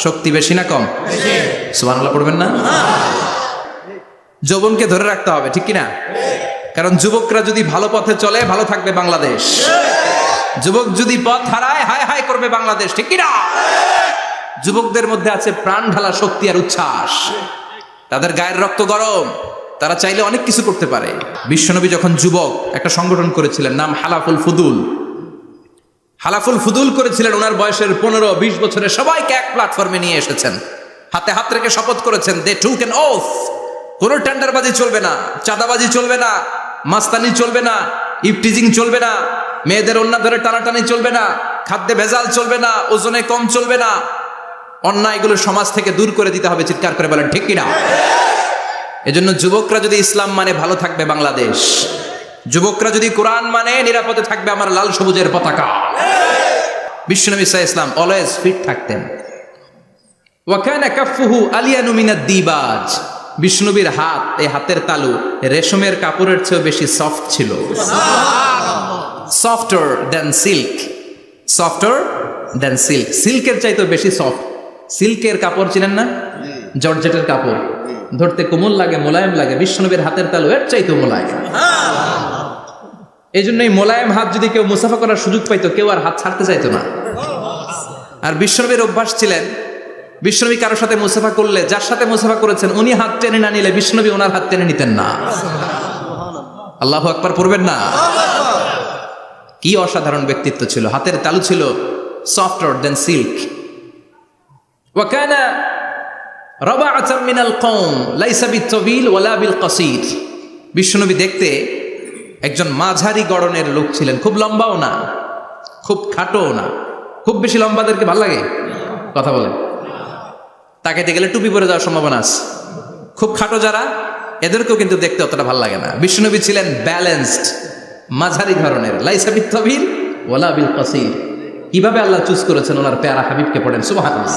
শক্তি বেশি না কম? সুবহানাল্লাহ পড়বেন না? যৌবনকে ধরে রাখতে হবে, ঠিক কিনা? কারণ যুবকরা যদি ভালো পথে চলে, ভালো থাকবে বাংলাদেশ। যুবক যদি পথ হারায়, হায় হায় করবে বাংলাদেশ, ঠিক কিনা? যুবকদের মধ্যে আছে প্রাণ ঢালা শক্তি আর উচ্ছ্বাস। তাদের গায়ের রক্ত গরম, তারা চাইলে অনেক কিছু করতে পারে। বিশ্বনবী যখন যুবক একটা সংগঠন করেছিলেন, নাম হালাফুল ফুদুল। হালাফুল ফুদুল করেছিলেন। ওনার বয়সের 15-20 বছরে সবাইকে এক প্ল্যাটফর্মে নিয়ে এসেছেন, হাতে হাত রেখে শপথ করেছেন, দে টুক অ্যান ওথ, কোনো টেন্ডারবাজি চলবে না, চাঁদাবাজি চলবে না, মাস্তানি চলবে না, ইফটিজিং চলবে না, মেয়েদের ওন্না ধরে টানাটানি চলবে না, খাদ্যে ভেজাল চলবে না, ওজনে কম চলবে না, অন্যায়গুলো সমাজ থেকে দূর করে দিতে হবে। চিৎকার করে বলেন ঠিক কিনা? এজন্য যুবকরা যদি ইসলাম মানে ভালো থাকবে বাংলাদেশ, যুবকরা যদি কোরআন মানে নিরাপদে থাকবে আমার লাল সবুজের পতাকা। বিশ্বনবী সাল্লাল্লাহু আলাইহি ওয়াসাল্লাম অলওয়েজ ফিট থাকতেন। ওয়া কানা কাফফুহু আলিয়ানু মিনাদ দিবাজ। বিশ্বনবীর হাত, এই হাতের তালু রেশমের কাপড়ের চেয়ে বেশি সফট ছিল। Softer than silk, softer than silk, সিল্কের চাইতেও বেশি সফট। সিল্কের কাপড় চিনেন না? জর্জেটের কাপড় ধরতে কোমল লাগে, মোলায়েম লাগে। বিশ্বনবীর হাতের তালু এর চাইতেও মোলায়েম। এই জন্য এই মোলায়েম হাত যদি কেউ মুসাফা করার সুযোগ পাইতো, কেউ আর হাত ছাড়তে চাইতো না। আর বিশ্বনবীর অভ্যাস ছিলেন, বিশ্বনবী কারোর সাথে মুসাফা করলে, যার সাথে মুসাফা করেছেন উনি হাত টেনে না নিলে বিশ্বনবী ওনার হাত টেনে নিতেন না। আল্লাহু আকবার পড়বেন না? কি অসাধারণ ব্যক্তিত্ব ছিল। হাতের তালু ছিল সফটার দেন সিল্ক। ওয়া কানা রাবাআতাম মিনাল কওম লাইসা বিত-তাবিল ওয়ালা বিল কাসীর। বিশ্বনবী দেখতে একজন মাঝারি গড়নের লোক ছিলেন, খুব লম্বাও না, খুব খাটোও না। খুব বেশি লম্বাদেরকে ভালো লাগে? কথা বলে তাকাইতে গেলে টুপি পরে যাওয়ার সম্ভাবনা আছে। খুব খাটো যারা, এদেরকেও কিন্তু দেখতে অতটা ভালো লাগে না। বিশ্বনবী ছিলেন ব্যালেন্সড, মাঝারি ধরনের। লাইসা বিত-তাবিল ওয়ালা বিল কাসীর। কিভাবে আল্লাহ চুজ করেছেন ওনার প্যারা হাবিবকে, পড়েন সুবহানাল্লাহ।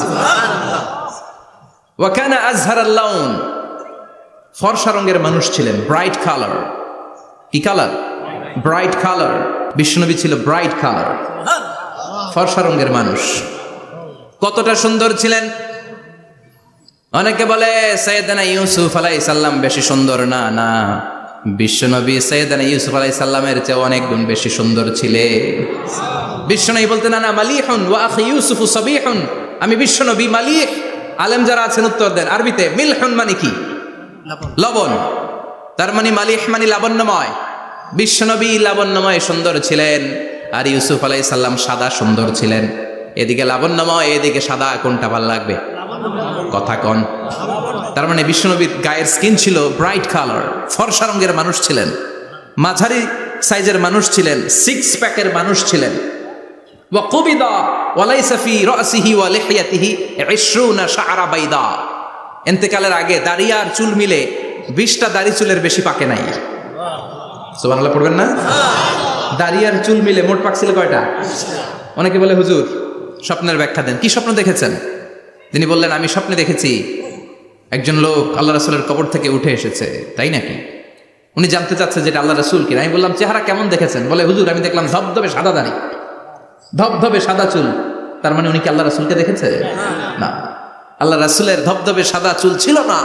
ওয়া কানা আযহারাল লাউন। ফর্সা রঙের মানুষ ছিলেন, ব্রাইট কালার। কি কালার? Bright colour. বিশ্বনবী ছিল ব্রাইট কালার, ফর্সা রঙের মানুষ। কতটা সুন্দর ছিলেন! অনেকে বলে সাইয়েদনা ইউসুফ আলাইহিস সালাম বেশি সুন্দর। না না, বিশ্বনবী সাইয়েদনা ইউসুফ আলাইহিস সালামের চেয়ে অনেক গুণ বেশি সুন্দর ছিলেন। বিশ্বনবী বলতেন আনা মালিহুন ওয়া আখি ইউসুফু সাবিহুন। আমি বিশ্বনবী মালিহ। আলেম যারা আছেন উত্তর দেন আরবিতে। মিলহুন মানে কি? লবণ। তার মানে মালিহ মানে লাবণ্যময়। বিশ্বনবী লাবণ্যময় সুন্দর ছিলেন, আর ইউসুফ আলাইহিস সালাম সাদা সুন্দর ছিলেন। এদিকে লাবণ্যময়, এদিকে সাদা, কোনটা ভালো লাগবে? কথা কন। তার মানে বিশ্বনবীর গায়ের স্কিন ছিল ব্রাইট কালার, ফর্সা রঙের মানুষ ছিলেন, মাঝারি সাইজের মানুষ ছিলেন, সিক্স প্যাকের মানুষ ছিলেন। ওয়া কুবিদা ওয়া লাইসা ফি রাসিহি ওয়া লিহিয়াতিহি 20 শাআরা বাইদা। ইন্তেকালের আগে দাড়ি আর চুল মিলে 20টা দাড়ি চুলের বেশি পাকে নাই। সুবহানাল্লাহ পড়বেন না? দাড়ি আর চুল মিলে মোট পাকছিল কয়টা? অনেকে বলে হুজুর স্বপ্নের ব্যাখ্যা দেন, কি স্বপ্ন দেখেছেন? তিনি বললেন, আমি স্বপ্নে দেখেছি একজন লোক আল্লাহ রাসূলের কবর থেকে উঠে এসেছে। তাই নাকি? উনি জানতে চাচ্ছে যেটা আল্লাহ রাসূল কিনা। আমি বললাম, চেহারা কেমন দেখেছেন? বলে, হুজুর আমি দেখলাম ধবধবে সাদা দাড়ি, ধবধবে সাদা চুল। তার মানে উনি কি আল্লাহ রাসূলকে দেখেছে? না, আল্লাহ রাসূলের ধবধবে সাদা চুল ছিল না,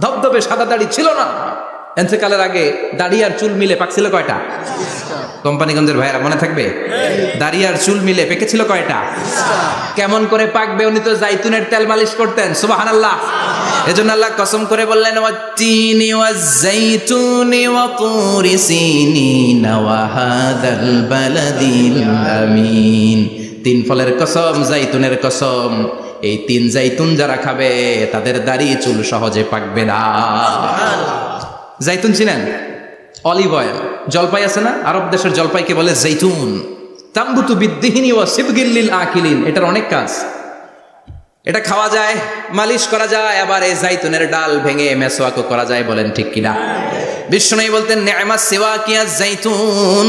ধবধবে সাদা দাড়ি ছিল না। ইন্তেকালের আগে দাড়ি আর চুল মিলে পাকছিল কয়টা? কোম্পানিগঞ্জের ভাইয়েরা মনে থাকবে? দাড়ি আর চুল মিলে পেকেছিল কয়টা? কেমন করে পাকবে? উনি তো জাইতুনের তেল মালিশ করতেন। সুবহানাল্লাহ। এজন্য আল্লাহ কসম করে বললেন, ওয়াত-তিনি ওয়াজ-জাইতুনি ওয়া তুরি সিনিন ওয়া হাদাল বালাদিল আমিন। তিন ফলের কসম, জাইতুনের কসম। এই তিন জাইতুন যারা খাবে তাদের দাড়ি চুল সহজে পাকবে না। জাইতুন চিনেন? Olive oil. জলপাই আছে না, আরব দেশের জলপাইকে বলে জাইতুন। তামবুতু বিদ্দিহিনি ওয়া সিবগিল লিল আকিলিন। এটার অনেক কাজ। এটা খাওয়া যায়, মালিশ করা যায়, আবার এই জাইতুনের ডাল ভেঙে মেসওয়াকও করা যায়। বলেন ঠিক কিনা? বিষ্ণু বলতেন, নি'মাস সিওয়াকিয়া জাইতুন।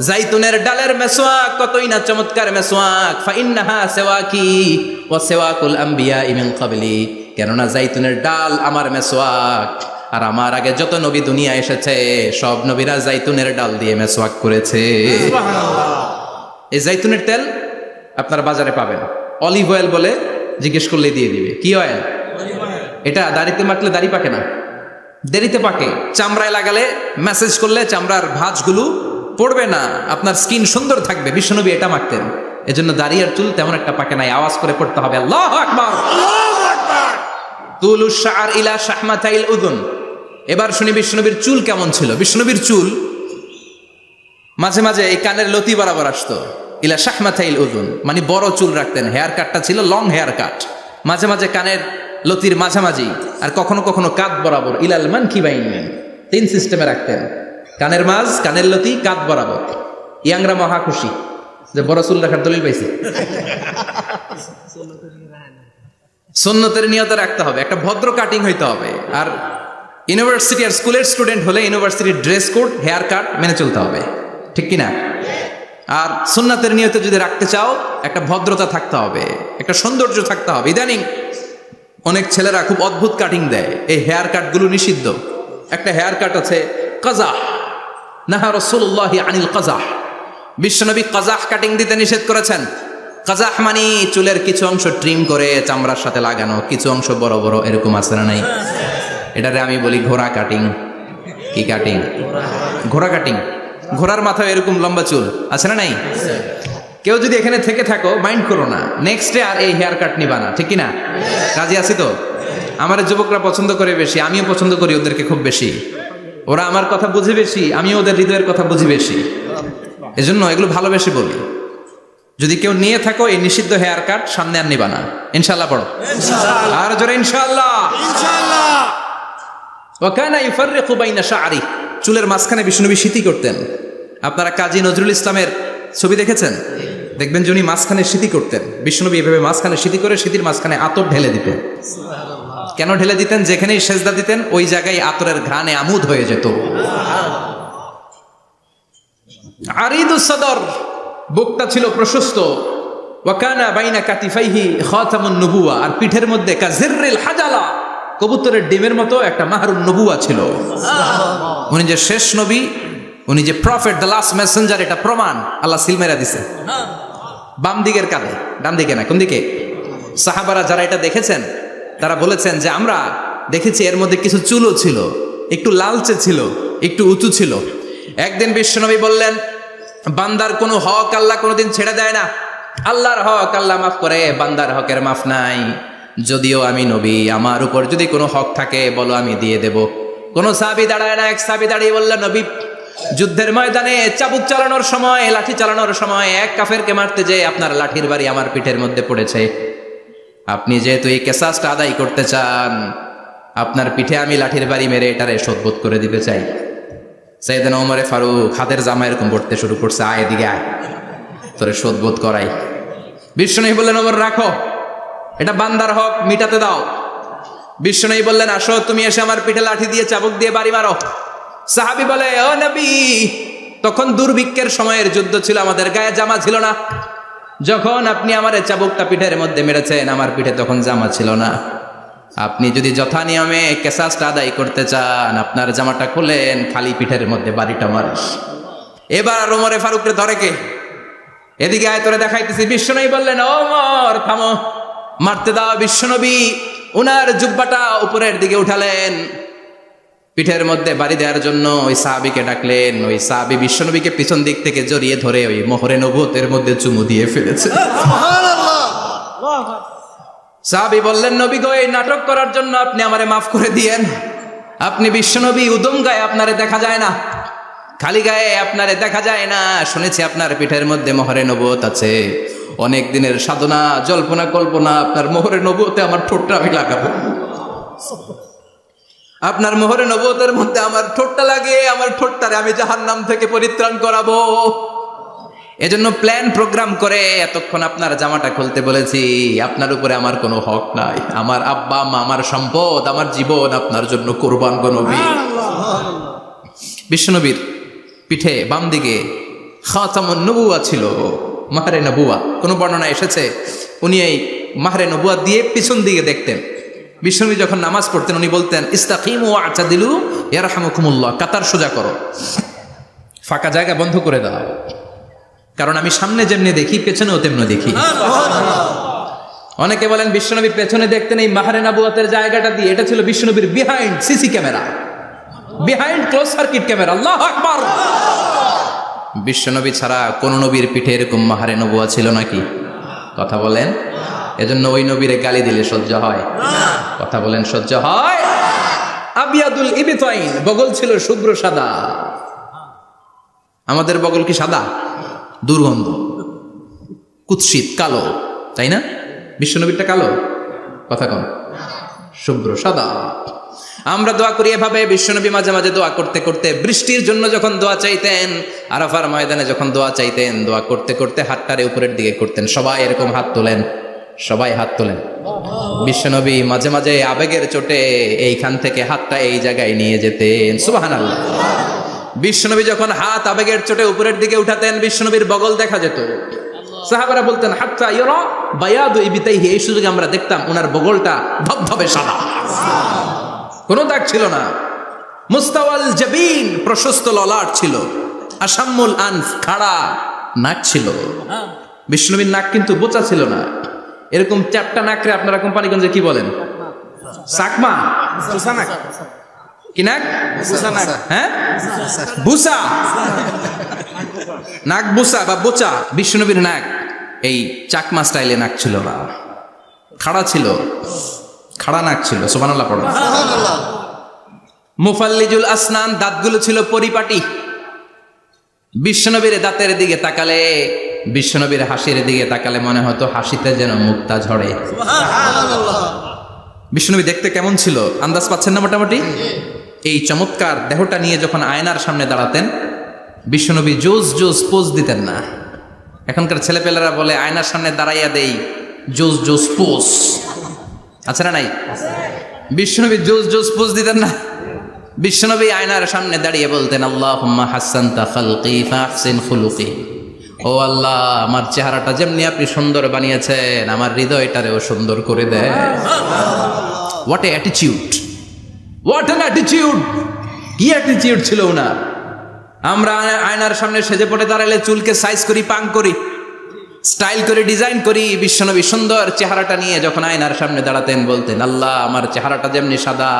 জাইতুনের ডালের মেসওয়াক কতই না চমৎকার মেসওয়াক। ফাইন্নাহা সিওয়াকি ওয়া সিওয়াকুল আম্বিয়া মিন ক্বাবলি। কেননা জাইতুনের ডাল আমার মেসওয়াক, আর আমার আগে যত নবী দুনিয়া এসেছে সব নবীরা জাইতুনের ডাল দিয়ে মেসওয়াক করেছে। এই জাইতুনের তেল আপনারা বাজারে পাবেন। অলিভ অয়েল বলে জিজ্ঞেস করলে দিয়ে দিবে। কি অয়েল? এটা দাড়িতে মাখলে দাড়ি পাকে না, দেরিতে পাকে। চামড়ায় লাগালে ম্যাসেজ করলে চামড়ার ভাঁজগুলো পড়বে না, আপনার স্কিন সুন্দর থাকবে। বিশ্বনবী এটা মাখতেন, এজন্য দাড়ি আর চুল তেমন একটা পাকে নাই। আওয়াজ করে পড়তে হবে আল্লাহু আকবার। তুলুশ শাআর ইলা শাহমাতাইল উযুন। এবার শুনি বিশ্বনবীর চুল কেমন ছিল। বিশ্বনবীর চুল মাঝে মাঝে এই কানের লতি বরাবর আসতো। ইলা শাহমাতাইল উযুন মানে বড় চুল রাখতেন। হেয়ার কাটটা ছিল লং হেয়ার কাট, মাঝে মাঝে কানের লতির মাঝামাঝি, আর কখনো কখনো কাঁধ বরাবর। ইলাল মানকিবাইন, তিন সিস্টেমে রাখতেন। কানের মাঝ, কানের লতি, কাঁধ বরাবর। ইয়াংরা মহা খুশি যে বড় চুল রাখার দলিল পাইছে। সুন্নতের নিয়তে রাখতে হবে, একটা ভদ্র কাটিং হইতে হবে। আর ইউনিভার্সিটি আর স্কুলের স্টুডেন্ট হলে ইউনিভার্সিটির ড্রেস কোড, হেয়ার কাট মেনে চলতে হবে, ঠিক কিনা? আর সুন্নাতের নিয়তে যদি রাখতে চাও একটা ভদ্রতা থাকতে হবে, একটা সৌন্দর্য থাকতে হবে। ইদানিং অনেক ছেলেরা খুব অদ্ভুত কাটিং দেয়, এই হেয়ার কাটগুলো নিষিদ্ধ। একটা হেয়ার কাট আছে কাজাহ, নাহা রাসূলুল্লাহি আনিল কাজাহ। বিশ্বনবী কাজাহ কাটিং দিতে নিষেধ করেছেন। কাজাহ মানে চুলের কিছু অংশ ট্রিম করে চামড়ার সাথে লাগানো, কিছু অংশ বড় বড়, এরকম আছে না নাই? এটারে আমি বলি ঘোড়া কাটিং। কি কাটিং? ঘোড়া কাটিং। ঘোড়ার মাথায় এরকম লম্বা চুল আছে না নাই? কেউ যদি এখানে থেকে থাকো মাইন্ড করো না, নেক্সট ডে আর এই হেয়ার কাট নিবা না, ঠিক কিনা? কাজে আছি তো? আমার যুবকরা পছন্দ করে বেশি, আমিও পছন্দ করি ওদেরকে খুব বেশি। ওরা আমার কথা বুঝে বেশি, আমিও ওদের হৃদয়ের কথা বুঝি বেশি, এজন্য এগুলো ভালোবেসে বলি। যদি কেউ নিয়ে থাকো এই নিষিদ্ধ হেয়ার কাট, সামনে আর নিবা না। ইনশাআল্লাহ পড়ো, আর জোরে ইনশাআল্লাহ। ওয়া কানা ইউফাররিকু বাইনা শা'রি। চুলের মাঝখানে বিষ্ণুনবী সিঁথি করতেন। আপনারা কাজী নজরুল ইসলামের ছবি দেখেছেন? দেখবেন যে উনি মাঝখানে সিঁথি করতেন। বিষ্ণুনবী এভাবে মাঝখানে সিঁথি করে সিঁথির মাঝখানে আতর ঢেলে দিতেন। কেন ঢেলে দিতেন? যেখানেই সেজদা দিতেন ওই জায়গায় আতরের ঘ্রাণে আমোদ হয়ে যেত। আরিদুস সাদর, বুকটা ছিল প্রশস্ত। ওয়া কানা বাইনা কাতিফাইহি খাতামুন নবুওয়া, আর পিঠের মধ্যে কাজিররিল হাজালা, কবুতরের ডিমের মতো একটা মাহরুন নবুওয়া ছিল। উনি যে শেষ নবী, উনি যে প্রফেট, দ্য লাস্ট মেসেঞ্জার, এটা প্রমাণ আল্লাহ সিল মেরা দিছে। বাম দিকের কাঁধে, ডান দিকে না। কোন দিকে? সাহাবারা যারা এটা দেখেছেন তারা বলেছেন যে আমরা দেখেছি এর মধ্যে কিছু চুলও ছিল, একটু লালচে ছিল, একটু উঁচু ছিল। একদিন বিশ্বনবী বললেন, বান্দার কোনো হক আল্লাহ কোনোদিন ছেড়ে দেয় না। আল্লাহর হক আল্লাহ মাফ করে, বান্দার হকের মাফ নাই। যদিও আমি নবী, আমার উপর যদি কোনো হক থাকে বলো, আমি দিয়ে দেব। কোন সাহাবী দাঁড়ায় না, এক সাহাবী দাঁড়িয়ে বললেন, নবী যুদ্ধের ময়দানে চাবুক চালানোর সময়, লাঠি চালানোর সময় এক কাফেরকে মারতে যেয়ে আপনার লাঠির বাড়ি আমার পিঠের মধ্যে পড়েছে। আপনি যেহেতু এই কেসাসটা আদায় করতে চান, আপনার পিঠে আমি লাঠির বাড়ি মেরে এটারে শোধবোধ করে দিতে চাই। সাইয়েদনা ওমরে ফারুক হাতের জামা এরকম পড়তে শুরু করছে, আয় এদিকে আয়, তোরে শোধবোধ করাই। বিশ্বনবী বললেন, ওমর রাখো, এটা বান্দার হক, মিটাতে দাও। বিশ্বনবী বললেন, আসো তুমি এসে আমার পিঠে লাঠি দিয়ে চাবুক দিয়ে বাড়ি মারো। সাহাবী বলে, ও নবী, তখন দুর্ভিক্ষের সময়ের যুদ্ধ ছিল, আমাদের গায়ে জামা ছিল না। যখন আপনি আমার চাবুকটা পিঠের মধ্যে মেরেছেন, আমার পিঠে তখন জামা ছিল না। আপনি যদি যথা নিয়মে কেসাসটা আদায় করতে চান, আপনার জামাটা খুলেন, খালি পিঠের মধ্যে বাড়িটা মারিস। এবার ওমরে ফারুককে ধরে কে? এদিকে আয়, তোরে দেখাইতেছি। বিশ্বনবী বললেন, ওমর থামো, মারতে দাও। বিশ্বনবী উনার জুব্বাটা উপরের দিকে উঠালেন, পিঠের মধ্যে বাড়ি দেওয়ার জন্য ওই সাহাবীকে ডাকলেন। ওই সাহাবী বিশ্বনবীকে পিছন দিক থেকে জড়িয়ে ধরে ওই মোহরে নবুয়তের মধ্যে চুমু দিয়ে ফেলেছে। সাহাবী বললেন, নবী গো, এই নাটক করার জন্য আপনি আমারে মাফ করে দিয়েন। আপনি বিশ্বনবী, উদম গায়ে আপনারে দেখা যায় না, খালি গায়ে আপনারে দেখা যায় না। শুনেছি আপনার পিঠের মধ্যে মোহরে নবুয়ত আছে, অনেক দিনের সাধনা, জল্পনা কল্পনা, আপনার মোহরে নবুয়তে আমার ঠোঁটটা আমি লাগাবো। আপনার মোহরে নবুয়তের মধ্যে আমার ঠোঁটটা লাগিয়ে আমার ঠোঁটটারে আমি জাহান্নাম থেকে পরিত্রাণ করাবো। এজন্য প্ল্যান প্রোগ্রাম করে এতক্ষণ আপনার জামাটা খুলতে বলেছি। আপনার উপরে আমার কোনো হক নাই, আমার আব্বা মা, আমার সম্পদ, আমার জীবন আপনার জন্য কোরবান গো নবী। বিশ্বনবীর পিঠে বাম দিকে খাতামুন নবুয়া ছিল, মাহরে নবুয়া। কোন বর্ণনা এসেছে উনি এই মাহরে নবুয়া দিয়ে পিছন দিকে দেখতেন। বিশ্বনবী যখন নামাজ পড়তেন উনি বলতেন, ইস্তাকিমু ওয়া'তাদিলু ইয়ারহামুকুমুল্লাহ, কাতার সোজা করো, ফাঁকা জায়গা বন্ধ করে দাও, কারণ আমি সামনে যেমনি দেখি পেছনেও তেমনি দেখি। অনেকে বলেন বিশ্বনবী পেছনে দেখতেন এই মাহরে নবুয়াতের জায়গাটা দিয়ে, এটা ছিল বিশ্বনবীর behind CC camera, behind close circuit camera. আল্লাহু আকবার। বিশ্বনবী ছাড়া কোন নবীর পিঠে এরকম মাহরে নবুয়া ছিল নাকি? কথা বলেন। এজন্য ওই নবীরে গালি দিলে সহ্য হয়? কথা বলেন, সহ্য হয়? আবিয়াদুল ইবতাইন, বগল ছিল শুভ্র সাদা। আমাদের বগল কি সাদা? দুর্গন্ধ, কুৎসিত, কালো, তাই না? বিশ্বনবীরটা কালো? কথা কন, শুভ্র সাদা। আমরা দোয়া করি এভাবে। বিশ্বনবী মাঝে মাঝে দোয়া করতে করতে, বৃষ্টির জন্য যখন দোয়া চাইতেন, আরাফার ময়দানে যখন দোয়া চাইতেন, দোয়া করতে করতে হাতটারে উপরের দিকে করতেন। সবাই এরকম হাত তোলেন, সবাই হাত তোলেন। বিশ্বনবী মাঝে মাঝে আবেগের চোটে এইখান থেকে হাতটা এই জায়গায় নিয়ে যেতেন। সুবহানাল্লাহ। বিশ্বনবী যখন হাত আবেগের চোটে উপরের দিকে উঠাতেন, বিশ্বনবীর বগল দেখা যেত। সাহাবারা বলতেন, হাত্তা ইয়ারা বায়াদু ইবতাইহি, এই সুযোগে আমরা দেখতাম ওনার বগলটা ধবধবে সাদা, কোনো দাগ ছিল না। মুস্তাওয়াল জাবিন, প্রশস্ত ললাট ছিল। আসাম্মুল আনফ, খাড়া নাক ছিল। বিষ্ণুবীর নাক কিন্তু বোচা ছিল না, এরকম চারটা নাকরে আপনারা কোম্পানিগঞ্জে কি বলেন? চাকমা, কি নাক? হ্যাঁ, বুসা, নাক বুসা বা বোচা। বিষ্ণুবীর নাক এই চাকমা স্টাইলে নাক ছিল না, খাড়া ছিল, খাড়া নাক ছিল। সুবহানাল্লাহ পড়ো। মুফাল্লিজুল আসনান, দাঁতগুলো ছিল পরিপাটি। বিশ্বনবীর দাঁতের দিকে তাকালে, বিশ্বনবীর হাসির দিকে তাকালে মনে হতো হাসিতে যেন মুক্তা ঝরে। বিশ্বনবী দেখতে কেমন ছিল আন্দাজ পাচ্ছেন না মোটামুটি? এই চমৎকার দেহটা নিয়ে যখন আয়নার সামনে দাঁড়াতেন, বিশ্বনবী জোস জোস পোজ দিতেন না। এখনকার ছেলেপেলেরা বলে আয়নার সামনে দাঁড়াইয়া দেই জোস জোস পোজ, আছে না নাই? বিশ্বনবী জোস জোস পোজ দিতেন না। বিশ্বনবী আয়নার সামনে দাঁড়িয়ে বলতেন, আল্লাহুম্মা হাসানতা খালকি ফাহসিন খুলুকি, ও আল্লাহ, আমার চেহারাটা যেমনি আপনি সুন্দর বানিয়েছেন, আমার হৃদয়টারেও সুন্দর করে দেন। What a attitude, what an attitude! কি অ্যাটিটিউড ছিল ওনার! আমরা আয়নার সামনে সেজে পড়ে দাঁড়ালে চুলকে সাইজ করি, পাং করি, স্টাইল করে, ডিজাইন করি। বিশ্বনবী সুন্দর চেহারাটা নিয়ে যখন আয়নার সামনে দাঁড়াতেন বলতেন, আল্লাহ, আমার চেহারাটা যেমনি সাদা,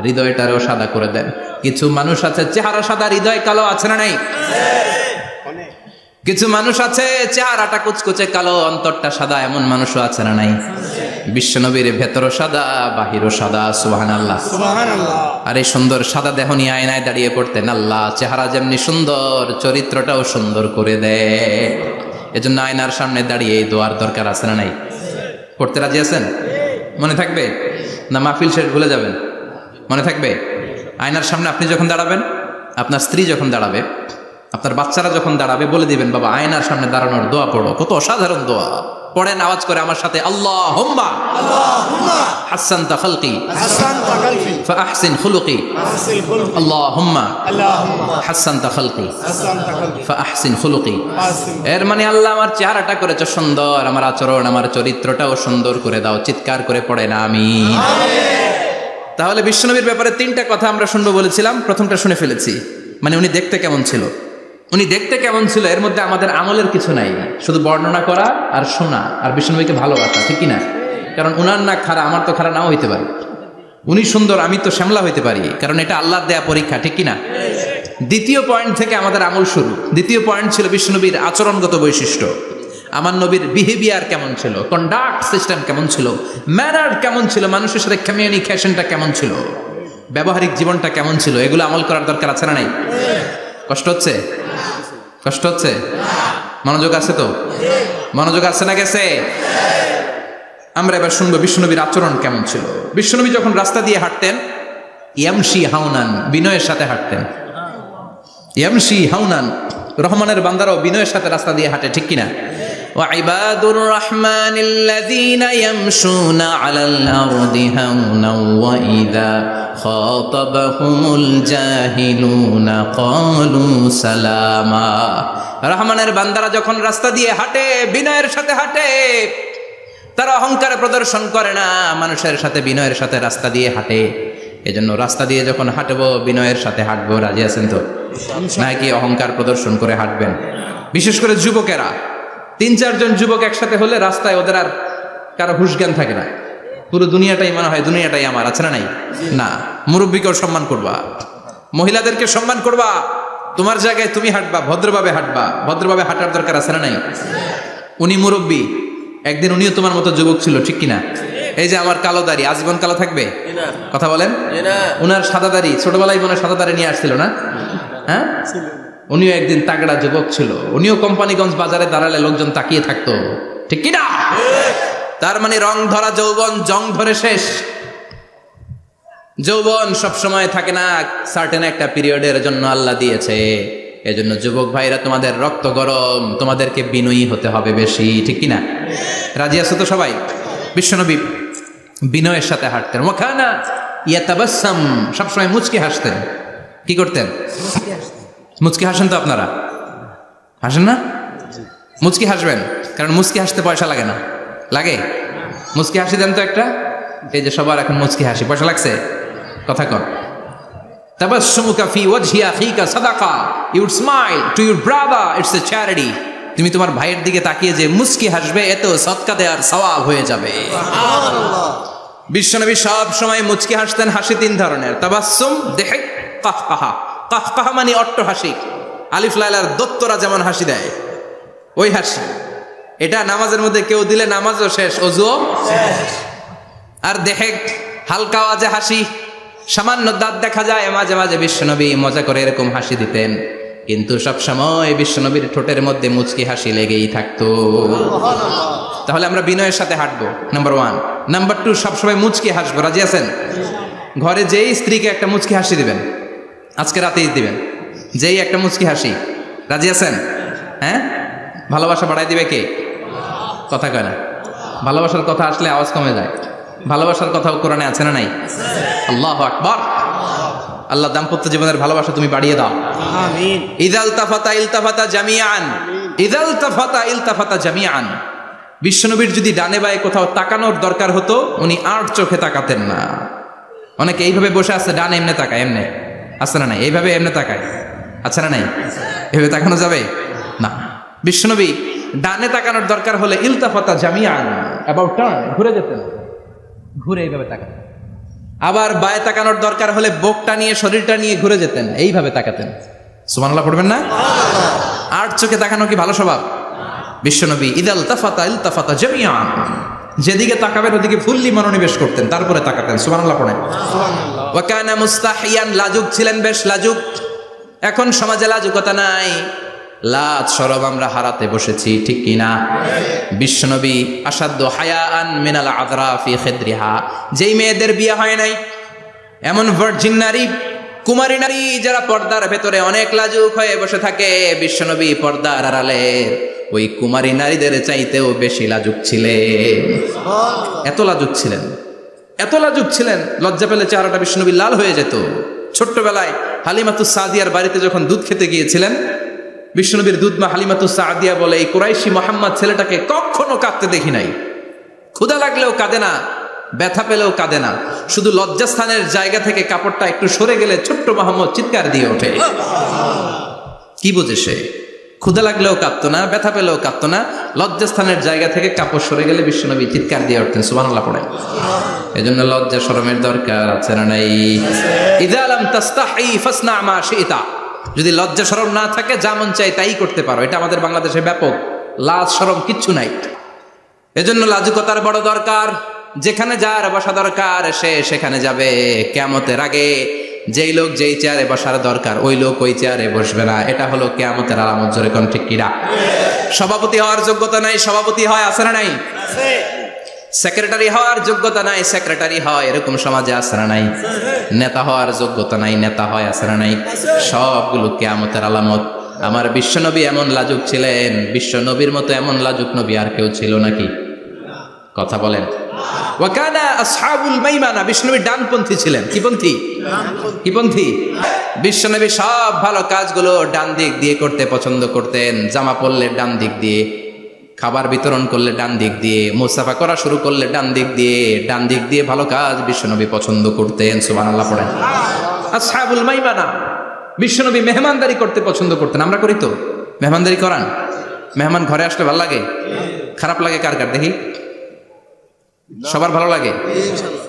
হৃদয়টারেও সাদা করে দেন। কিছু মানুষ আছে চেহারা সাদা, হৃদয় কালো, আছে না নাই? কিছু মানুষ আছে চেহারাটা কুচকুচে কালো, অন্তরটা সাদা, এমন মানুষও আছে না নাই? বিশ্বনবীর ভেতরও সাদা বাহিরও সাদা, সুবহানাল্লাহ। আর এই সুন্দর সাদা দেহ নিয়ে আয়নায় দাঁড়িয়ে পড়তেন, আল্লাহ চেহারা যেমনি সুন্দর চরিত্রটাও সুন্দর করে দেয়। এজন্য আয়নার সামনে দাঁড়িয়ে এই দোয়ার দরকার আছে না নাই? পড়তে রাজি আছেন? মনে থাকবে না মাহফিল শেষ ভুলে যাবেন? মনে থাকবে? আয়নার সামনে আপনি যখন দাঁড়াবেন, আপনার স্ত্রী যখন দাঁড়াবে, আপনার বাচ্চারা যখন দাঁড়াবে, বলে দিবেন বাবা আয়নার সামনে দাঁড়ানোর দোয়া পড়ো। কত অসাধারণ দোয়া! পড়েন আওয়াজ করে আমার সাথে, আল্লাহুম্মা হাসানতা খালকি ফাআহসিন খুলুকি, আল্লাহুম্মা হাসানতা খালকি ফাআহসিন খুলুকি। এর মানে আল্লাহ আমার চেহারাটা করেছো সুন্দর, আমার আচরণ আমার চরিত্রটাও সুন্দর করে দাও। চিৎকার করে পড়ে না আমিন। তাহলে বিশ্বনবীর ব্যাপারে 3টা কথা আমরা শুনবো বলেছিলাম, প্রথমটা শুনে ফেলেছি। মানে উনি দেখতে কেমন ছিল, উনি দেখতে কেমন ছিল, এর মধ্যে আমাদের আমলের কিছু নাই, শুধু বর্ণনা করা আর শোনা আর বিশ্বনবীকে ভালোবাসা, ঠিক কিনা? কারণ উনার না খাড়া, আমার তো খাড়া নাও হইতে পারে। উনি সুন্দর, আমি তো শ্যামলা হইতে পারি, কারণ এটা আল্লাহর দেয়া পরীক্ষা, ঠিক কিনা? দ্বিতীয় পয়েন্ট থেকে আমাদের আমল শুরু। দ্বিতীয় পয়েন্ট ছিল বিশ্বনবীর আচরণগত বৈশিষ্ট্য। আমার নবীর বিহেভিয়ার কেমন ছিল, কন্ডাক্ট সিস্টেম কেমন ছিল, ম্যানার কেমন ছিল, মানুষের সাথে কমিউনিকেশনটা কেমন ছিল, ব্যবহারিক জীবনটা কেমন ছিল, এগুলো আমল করার দরকার আছে না নাই? কষ্ট হচ্ছে? কষ্ট হচ্ছে? মনোযোগ আছে তো? মনোযোগ আছে না গেছে? আমরা এবার শুনবো বিশ্বনবীর আচরণ কেমন ছিল। বিশ্বনবী যখন রাস্তা দিয়ে হাঁটতেন, ইয়ামশি হাউনান, বিনয়ের সাথে হাঁটতেন। ইয়ামশি হাউনান, রহমানের বান্দারাও বিনয়ের সাথে রাস্তা দিয়ে হাঁটে, ঠিক কিনা? وعباد الرحمن الذين يمشون على الأرض هونا وإذا خاطبهم الجاهلون قالوا سلاما। রহমানের বান্দারা যখন রাস্তা দিয়ে হাঁটে, বিনয়ের সাথে হাঁটে, তারা অহংকার প্রদর্শন করে না, মানুষের সাথে বিনয়ের সাথে রাস্তা দিয়ে হাঁটে। এজন্য রাস্তা দিয়ে যখন হাঁটবো বিনয়ের সাথে হাঁটবো। রাজি আছেন তো? নাকি অহংকার প্রদর্শন করে হাঁটবেন? বিশেষ করে যুবকেরা, 3-4 জন যুবক একসাথে হলে রাস্তায় ওদের আর কারো হুঁশ জ্ঞান থাকে না, পুরো দুনিয়াটাই মনে হয় দুনিয়াটাই আমার, আছে না নাই? না, মুরব্বীকেও সম্মান করবা, মহিলাদেরকে সম্মান করবা, তোমার জায়গায় তুমি হাঁটবা, ভদ্রভাবে হাঁটবা, ভদ্রভাবে হাঁটার দরকার আছে না নাই? উনি মুরব্বী, একদিন উনিও তোমার মতো যুবক ছিল, ঠিক কিনা? এই যে আমার কালো দাড়ি, আজীবন কালো থাকবে? কথা বলেন। উনার সাদা দাড়ি, ছোটবেলায় মনে সাদা দাড়ি নিয়ে আসছিল না? হ্যাঁ, উনিও একদিন তাগড়া যুবক ছিল, উনিও কোম্পানিগঞ্জ বাজারে দাঁড়ালে লোকজন তাকিয়ে থাকতো, ঠিক কিনা? তার মানে রং ধরা যৌবন জং ধরে শেষ। যৌবন সব সময় থাকে না, সার্টেন একটা পিরিয়ডের জন্য আল্লাহ দিয়েছে। এজন্য যুবক ভাইরা, তোমাদের রক্ত গরম, তোমাদেরকে বিনয়ী হতে হবে বেশি, ঠিক কিনা? রাজি আছো তো সবাই? বিশ্বনবী বিনয়ের সাথে হাঁটতেন। ওয়াকানা ইয়াতাবাসসাম, সবসময় মুচকি হাসতেন। কি করতেন? মুচকি হাসেন তো আপনারা? হাসেন না? মুচকি হাসবেন, কারণ মুচকি হাসতে পয়সা লাগে না। লাগে? মুচকি হাসি দেন তো একটা। এই যে সবার এখন মুচকি হাসি, পয়সা লাগছে? কথা কর। তাবাসসুমুকা ফি ওয়াজহি আখিকা সাদাকা, you would smile to your brother, it's a charity. তুমি তোমার ভাইয়ের দিকে তাকিয়ে যে মুচকি হাসবে, এত সদকা দেওয়ার সওয়াব হয়ে যাবে। বিশ্বনবী সব সময় মুচকি হাসতেন। হাসি 3 ধরনের, তাবাসসুম, দিহক, কাহকাহা। কাহকাহা মানে অট্ট হাসি, আলিফ লাইলার দত্তরা যেমন হাসি দেয় ওই হাসি। এটা নামাজের মধ্যে কেউ দিলে নামাজও শেষ, ওযুও শেষ। আর দিহক, হালকা আওয়াজে হাসি, সামান্য দাঁত দেখা যায় মাঝে মাঝে। বিশ্বনবী মজা করে এরকম হাসি দিতেন, কিন্তু সব সময় বিশ্বনবীর ঠোঁটের মধ্যে মুচকি হাসি লেগেই থাকতো। তাহলে আমরা বিনয়ের সাথে হাঁটবো, নাম্বার 1। নাম্বার 2, সবসময় মুচকি হাসবো। রাজি আছেন? ঘরে যেই স্ত্রীকে একটা মুচকি হাসি দিবেন, আজকে রাতেই দিবেন, যেই একটা মুচকি হাসি। রাজি আছেন? হ্যাঁ, ভালোবাসা বাড়াই দিবে কে? কথা কয় না। ভালোবাসার কথা আসলে আওয়াজ কমে যায়। ভালোবাসার কথাও কোরআনে আছে না নাই? আল্লাহু আকবার। আল্লাহ দাম্পত্য জীবনের ভালোবাসা তুমি বাড়িয়ে দাও, আমিন। ইযাল তাফাতা ইলতাফাতা জামিআন, ইযাল তাফাতা ইলতাফাতা জামিআন। বিশ্বনবীর যদি ডানে বায়ে কোথাও তাকানোর দরকার হতো, উনি আর চোখে তাকাতেন না। অনেকে এইভাবে বসে আছে, ডানে এমনে তাকায়, এমনে আছে না নাই? এইভাবে এমনে তাকায়, আছে না নাই? এভাবে তাকানো যাবে না। বিশ্বনবী ডানে তাকানোর দরকার হলে ইলতাফাতা জামিআন, অ্যাবাউট টার্ন, ঘুরে যেতেন, ঘুরে এইভাবে তাকাতেন। আবার বায়ে তাকানোর দরকার হলে বুকটা নিয়ে, শরীরটা নিয়ে ঘুরে যেতেন, এইভাবে তাকাতেন। সুবহানাল্লাহ পড়বেন না? আর চোখে তাকানো কি ভালো স্বভাব? বিশ্বনবী ইদাল তাফাতা ইলতাফাতা জামিআন, যেদিকে তাকাবেন ওদিকে ফুললি মনোনিবেশ করতেন, তারপরে তাকাতেন। সুবহানাল্লাহ পড়েন। ওয়া কানা মুস্তাহিয়ান, লাজুক ছিলেন, বেশ লাজুক। এখন সমাজে লাজুকতা নাই, লাজ শরম আমরা হারাতে বসেছি, ঠিক কি না? বিশ্বনবী আসাদ্দু হায়াআন মিনাল আযরা ফি খিদরিহা, যেই মেয়েদের বিয়ে হয় নাই, এমন ভার্জিন নারী, কুমারী নারী যারা পর্দার ভেতরে অনেক লাজুক হয়ে বসে থাকে, বিশ্বনবী পর্দার আড়ালে ওই কুমারী নারীদের চাইতেও বেশি লাজুক ছিলেন। এত লাজুক ছিলেন, এত লাজুক ছিলেন, লজ্জা পেলে চেহারাটা বিশ্বনবী লাল হয়ে যেত। ছোট্টবেলায় হালিমাতুস সাদিয়ার বাড়িতে যখন দুধ খেতে গিয়েছিলেন, বিশ্বনবীর দুধমা হালিমাতুস সাদিয়া বলে, এই কুরাইশি মোহাম্মদ ছেলেটাকে কখনো কাঁদতে দেখি নাই। ক্ষুধা লাগলেও কাঁদে না, ব্যথা পেলেও কাঁদে না, শুধু লজ্জাস্থানের জায়গা থেকে কাপড়টা একটু সরে গেলে ছোট্ট মোহাম্মদ চিৎকার দিয়ে ওঠে। কি বোঝে সে? ক্ষুধা লাগলেও কাঁদতো না, ব্যথা পেলেও কাঁদতো না, লজ্জাস্থানের জায়গা থেকে কাপড় সরে গেলে বিশ্বনবী চিৎকার দিয়ে উঠতেন। সুবহানাল্লাহ পড়েন। এজন্য লজ্জা শরমের দরকার আছে না নাই? ইযা লাম তাস্তাহি ফাসনা মা শিতা, যদি লজ্জা শরম না থাকে যা মন চাই তাই করতে পারো। এটা আমাদের বাংলাদেশে ব্যাপক, লাজ শরম কিচ্ছু নাই। এজন্য লাজুকতার বড় দরকার। যেখানে যার বসা দরকার সে সেখানে যাবে। কিয়ামতের আগে যেই লোক যেই চেয়ারে বসার দরকার ওই লোক ওই চেয়ারে বসবে না, এটা হলো কিয়ামতের আলামত। জোরে কোন ঠিক কিনা? সভাপতি হওয়ার যোগ্যতা নাই, সভাপতি হয়, আছে না নাই? সেক্রেটারি হওয়ার যোগ্যতা নাই, সেক্রেটারি হয়, এরকম সমাজে আছে না নাই? নেতা হওয়ার যোগ্যতা নাই, নেতা হয়, আছে না নাই? সবগুলো কিয়ামতের আলামত। আমার বিশ্বনবী এমন লাজুক ছিলেন, বিশ্বনবীর মতো এমন লাজুক নবী আর কেউ ছিল নাকি? কথা বলেন। ওয়া কানা আসহাবুল মাইমানা, বিশ্বনবী ডানপন্থী ছিলেন। কি পন্থী? কি পন্থী? বিশ্বনবী সব ভালো কাজগুলো ডান দিক দিয়ে করতে পছন্দ করতেন। জামা পরলে ডান দিক দিয়ে, খাবার বিতরণ করলে ডান দিক দিয়ে, মুসাফা করা শুরু করলে ডান দিক দিয়ে, ডান দিক দিয়ে ভালো কাজ বিশ্বনবী পছন্দ করতেন। সুবহানাল্লাহ পড়েন। আসহাবুল মাইমানা, বিশ্বনবী মেহমানদারি করতে পছন্দ করতেন। আমরা করি তো? মেহমানদারি করান? মেহমান ঘরে আসলে ভালো লাগে? খারাপ লাগে কার কার দেখি? সবার ভালো লাগে,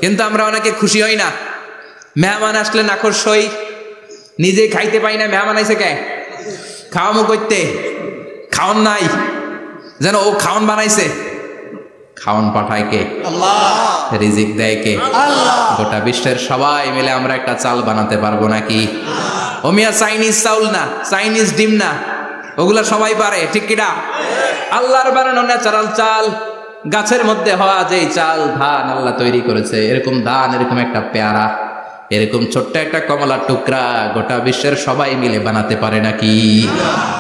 কিন্তু আমরা অনেকে খুশি হই না। মেহমান আসলে নাখোশ হই, নিজে খাইতে পাই না। মেহমান আইছে কে? খাওয়ামো করতে, খাওয়ান নাই, যেন ও খাওয়ান বানাইছে। খাওয়ান পাঠায় কে? আল্লাহ। রিজিক দেয় কে? আল্লাহ। গোটা বিশ্বের সবাই মিলে আমরা একটা চাল বানাতে পারবো নাকি? ও মিয়া চাইনিজ চাউল না, চাইনিজ ডিম না, ওগুলা সবাই পারে, ঠিক কিনা? আল্লাহর বানানো ন্যাচারাল চাল, গাছের মধ্যে হওয়া যেই চাল, ধান আল্লাহ তৈরি করেছে, এরকম ধান, এরকম একটা পেয়ারা, এরকম ছোট্ট একটা কমলার টুকরা গোটা বিশ্বের সবাই মিলে বানাতে পারে নাকি?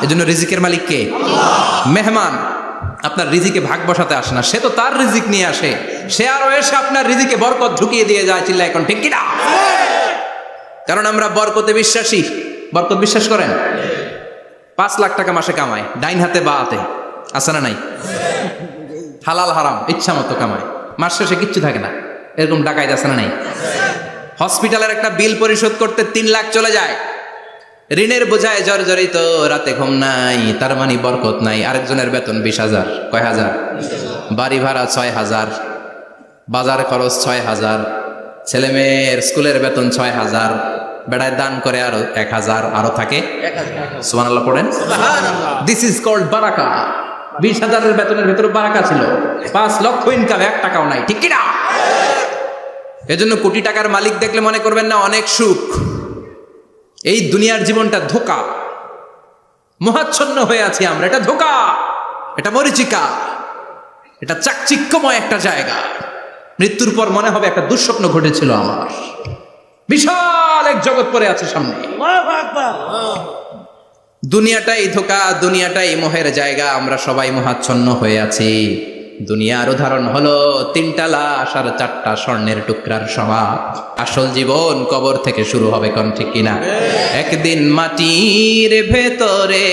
এজন্য রিজিকের মালিক কে? মেহমান আপনার রিজিকে ভাগ বসাতে আসে না, সে তো তার রিজিক নিয়ে আসে, সে আরো এসে আপনার রিজিকে বরকত ঢুকিয়ে দিয়ে যায়। চিল্লা এখন ঠিক কিনা? কারণ আমরা বরকতে বিশ্বাসী। বরকত বিশ্বাস করেন? 5 লাখ টাকা মাসে কামায়, ডাইন হাতে বা হাতে, আছে না নাই? হালাল হারাম ইচ্ছা মতো কামায়, মাস শেষে কিচ্ছু থাকে না, এরকম ডাকাইত আছে না নাই? হসপিটালের একটা বিল পরিশোধ করতে 3 লাখ চলে যায়, ঋণের বোঝায় জর্জরিত, রাতে ঘুম নাই, তার মানে বরকত নাই। আরেকজনের বেতন 20,000, কয় হাজার? বাড়ি ভাড়া 6,000, বাজার খরচ 6,000, ছেলে মেয়ের স্কুলের বেতন 6,000, বেড়ায় দান করে আরো 1,000, আরো থাকে। সুবহানাল্লাহ পড়েন। দিস ইজ কল্ড বারাকা। 20,000-এর বেতনের ভেতরে বারাকা ছিল। 5 লক্ষ ইনকাম, 1 টাকাও নাই, ঠিক কিনা? এজন্য কোটি টাকার মালিক দেখলে মনে করবেন না অনেক সুখ। এই দুনিয়ার জীবনটা ধোঁকা, মোহাচ্ছন্ন হয়ে আছি আমরা। এটা ধোঁকা, এটা মরিচিকা, এটা চাকচিক্যময় একটা জায়গা। মৃত্যুর পর মনে হবে একটা দুঃস্বপ্ন ঘটেছিল আমার, বিশাল এক জগৎ পড়ে আছে সামনে। দুনিয়াটাই ধোঁকা, দুনিয়াটাই মোহের জায়গা, আমরা সবাই মোহাচ্ছন্ন হয়ে আছি। দুনিয়ার উদাহরণ হলো 3টা লাশ আর 4টা স্বর্ণের টুকরার সমান। আসল জীবন কবর থেকে শুরু হবে, কোন ঠিক কিনা? একদিন মাটির ভেতরে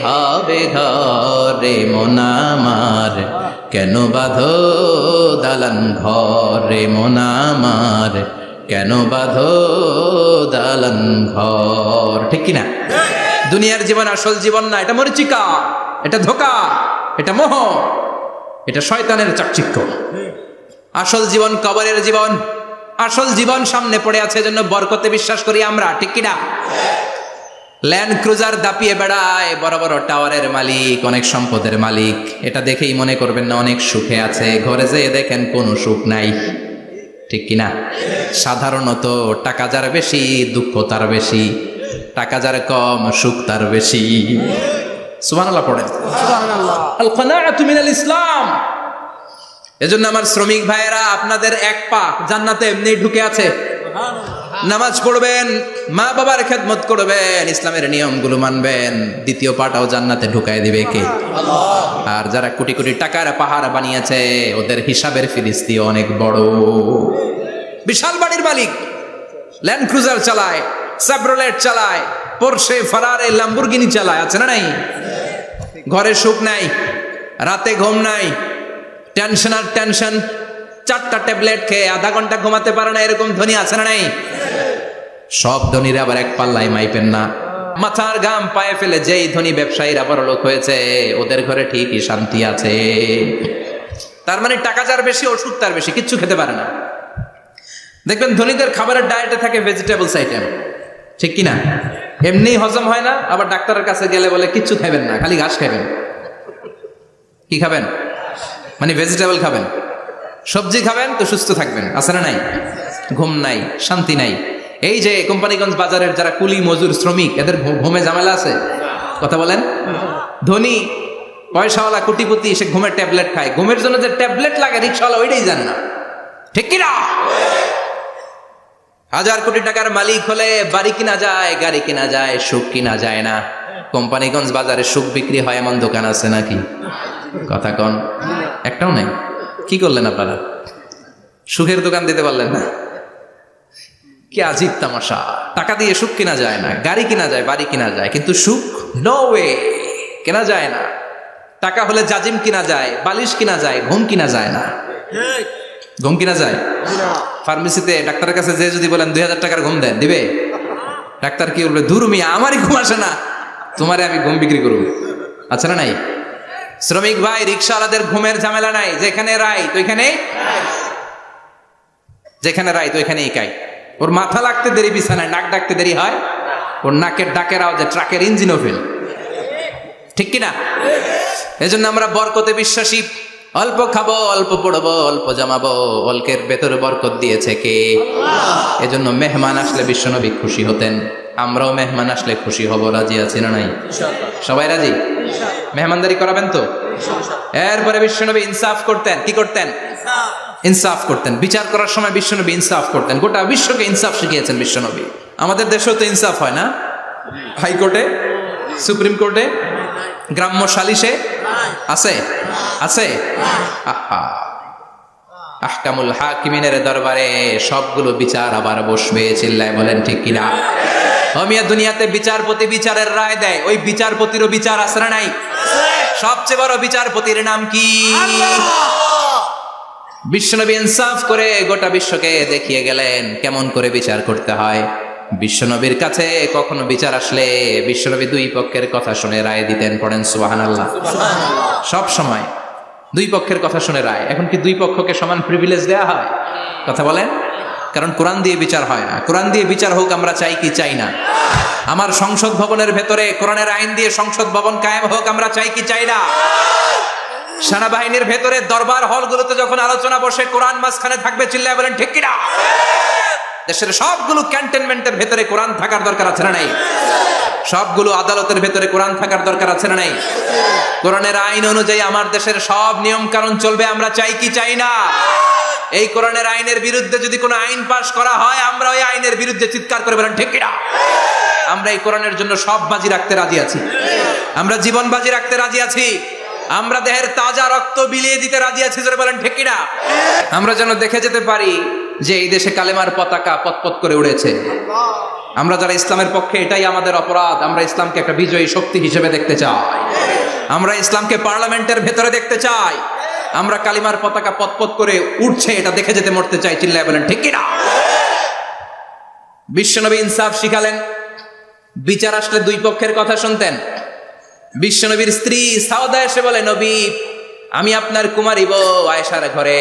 হবে ঘরে মন আমার, কেন বাঁধো দালান ঘরে মন আমার, কেন বাঁধো দালান ঘর, ঠিক কিনা? দুনিয়ার জীবন আসল জীবন না, এটা মরিচিকা, এটা ধোঁকা, এটা মোহ, এটা শয়তানের চাকচিক্য। আসল জীবন কবরের জীবন, আসল জীবন সামনে পড়ে আছে। জন্য বরকতে বিশ্বাস করি আমরা, ঠিক কিনা? ল্যান্ড ক্রুজার দাপিয়ে বেড়ায়, বড় বড় টাওয়ারের মালিক, অনেক সম্পদের মালিক। এটা দেখেই মনে করবেন না অনেক সুখে আছে, ঘরে যেয়ে দেখেন কোনো সুখ নাই। ঠিক কিনা? সাধারণত টাকা যার বেশি দুঃখ তার বেশি, টাকা যার কম সুখ তার বেশি। সুবহানাল্লাহ পড়েন। আল কানাআতু মিনাল ইসলাম। এজন্য আমার শ্রমিক ভাইয়েরা, আপনাদের এক পা জান্নাতে এমনি ঢুকে আছে। নামাজ পড়বেন, মা বাবার খেদমত করবেন, ইসলামের নিয়মগুলো মানবেন, দ্বিতীয় পাটাও জান্নাতে ঢুকায় দিবে কে? আর যারা কোটি কোটি টাকার পাহাড় বানিয়েছে, ওদের হিসাবের ফিরিস্তি অনেক বড়। বিশাল বাড়ির মালিক, ল্যান্ড ক্রুজার চালায়, সাবরোলেট চালায়, পোরশে, ফারারে, ল্যাম্বরগিনি চালায়, আছে না নাই? ঘরে সুখ নাই, রাতে ঘুম নাই, টেনশন আর টেনশন। 4টা ট্যাবলেট খেয়ে আধা ঘন্টা ঘুমাতে পারে না, এরকম ধনী আছে না নাই? সব ধনীরা আবার এক পাল্লায় মাইপেন না। মাথার ঘাম পায়ে ফেলে যেই ধনী ব্যবসায়ীরা বড়লোক হয়েছে, ওদের ঘরে ঠিকই শান্তি আছে। তার মানে টাকা যার বেশি ওষুধ তার বেশি, কিচ্ছু খেতে পারে না। দেখবেন ধনীদের খাবারের ডায়েটে থাকে ভেজিটেবলস আইটেম, ঠিক কিনা? এমনি হজম হয় না, আবার ডাক্তারের কাছে গেলে বলে কিচ্ছু খাবেন না, খালি ঘাস খাবেন। কি খাবেন? মানে ভেজিটেবল খাবেন, সবজি খাবেন তো সুস্থ থাকবেন, আছে না নাই? ঘুম নাই, শান্তি নাই। এই যে কোম্পানিগঞ্জ বাজারের যারা কুলি মজুর শ্রমিক, এদের ঘুমে ঝামেলা আছে? কথা বলেন। ধনী পয়সাওয়ালা কোটিপতি, সে ঘুমের ট্যাবলেট খায়। ঘুমের জন্য যে ট্যাবলেট লাগে রিক্সাওয়ালা ওইটাই জানে না, ঠিক কিনা? হাজার কোটি টাকার মালিক হলে বাড়ি কিনা যায়, গাড়ি কিনা যায়, সুখ কিনা যায় না। কোম্পানিগঞ্জ বাজারে সুখ বিক্রি হয় এমন দোকান আছে নাকি? কথা কন, একটাও নাই। কি করলেন আপনারা? সুখের দোকান দিতে পারলেন না? কি আজীব তামাশা! টাকা দিয়ে সুখ কিনা যায় না, গাড়ি কিনা যায়, বাড়ি কিনা যায়, কিন্তু সুখ নো ওয়ে, কেনা যায় না। টাকা হলে জাজিম কিনা যায়, বালিশ কিনা যায়, ঘুম কিনা যায় না। ঘুম কিনা যায়? ফার্মেসিতে ডাক্তারের কাছে যে যদি বলেন 2000 টাকার ঘুম দেন, দিবে? ডাক্তার কি বলবে? দূর মিয়া, আমারই ঘুম আসে না, তোমারে আমি ঘুম বিক্রি করবো। আচ্ছা না নাই? শ্রমিক ভাই, রিক্সাওয়ালাদের ঘুমের ঝামেলা নাই। যেখানে রাইত ওইখানে, যেখানে রাইত ওইখানেই কাই। ওর মাথা লাগতে দেরি বিছানায়, নাক ডাকতে দেরি হয়, ওর নাকের ডাকের আওয়াজে ট্রাকের ইঞ্জিনও ফেল, ঠিক কিনা? এজন্য আমরা বরকতে বিশ্বাসী। অল্প খাবো, অল্প পড়বো, অল্প জামাবো, অল্পের ভেতরে বরকত দিয়েছে কে? এজন্য মেহমান আসলে বিশ্বনবী খুশি হতেন। আমরাও মেহমান আসলে খুশি হব, রাজি আছি না নাই? সবাই রাজি? মেহমানদারি করাবেন তো? এরপরে বিশ্বনবী ইনসাফ করতেন। কি করতেন? ইনসাফ করতেন। বিচার করার সময় বিশ্বনবী ইনসাফ করতেন। গোটা বিশ্বকে ইনসাফ শিখিয়েছেন বিশ্বনবী। আমাদের দেশেও তো ইনসাফ হয় না? হাইকোর্টে, সুপ্রিম কোর্টে, গ্রাম্য সালিশে আছে? আছে? আহা, আহকামুল হাকিমিনের দরবারে সবগুলো বিচার আবার বসবে। চিল্লায় বলেন ঠিক কিনা? মিয়া, দুনিয়াতে বিচারপতি বিচারের রায় দেয়, ওই বিচারপতিরও বিচার আছে না নাই? সবচেয়ে বড় বিচারপতির নাম কি? বিশ্বনবী ইনসাফ করে গোটা বিশ্বকে দেখিয়ে গেলেন কেমন করে বিচার করতে হয়। বিশ্বনবীর কাছে কখনো বিচার আসলে বিশ্বনবী দুই পক্ষের কথা শুনে রায় দিতেন। পড়েন সুবহানাল্লাহ। সব সময় দুই পক্ষের কথা শুনে রায়। এখন কি দুই পক্ষকে সমান প্রিভিলেজ দেয়া হয়? কথা বলেন। কারণ কোরআন দিয়ে বিচার হয় না। কোরআন দিয়ে বিচার হোক আমরা চাই কি চাই না? আমার সংসদ ভবনের ভেতরে কোরআনের আইন দিয়ে সংসদ ভবন কায়েম হোক আমরা চাই কি চাই না? সেনাবাহিনীর ভেতরে দরবার হলগুলোতে যখন আলোচনা বসে কোরআন মাঝখানে থাকবে, চিল্লায় বলেন ঠিক কিনা? দেশের সবগুলো ক্যান্টনমেন্টের ভেতরে কোরআন থাকার দরকার আছে না নাই? সবগুলো আদালতের ভেতরে কোরআন থাকার দরকার আছে না নাই? কোরআনের আইন অনুযায়ী আমার দেশের সব নিয়ম কানুন চলবে আমরা চাই কি চাই না? এই কোরআনের আইনের বিরুদ্ধে যদি কোনো আইন পাশ করা হয়, আমরা ওই আইনের বিরুদ্ধে চিৎকার করে বলেন ঠিক কিনা? আমরা এই কোরআনের জন্য সব বাজি রাখতে রাজি আছি। আমরা জীবন বাজি রাখতে রাজি আছি। আমরা দেহের তাজা রক্ত বিলিয়ে দিতে রাজি আছি। জোরে বলেন ঠিক কিনা? আমরা যেন দেখে যেতে পারি যে এই দেশে কালেমার পতাকা পতপত করে উড়েছে। আমরা যারা ইসলামের পক্ষে, এটাই আমাদের অপরাধ। আমরা ইসলামকে একটা বিজয়ী শক্তি হিসেবে দেখতে চাই। আমরা ইসলামকে পার্লামেন্টের ভেতরে দেখতে চাই। আমরা কালিমার পতাকা পতপত করে উঠছে, এটা দেখে যেতে মরতে চাই। চিল্লায় বলেন ঠিক কিনা? বিশ্বনবী ইনসাফ শিখালেন। বিচার আসলে দুই পক্ষের কথা শুনতেন। বিশ্বনবীর স্ত্রী সাউদা এসে বলে, নবী, আমি আপনার কুমারী বউ আয়েশার ঘরে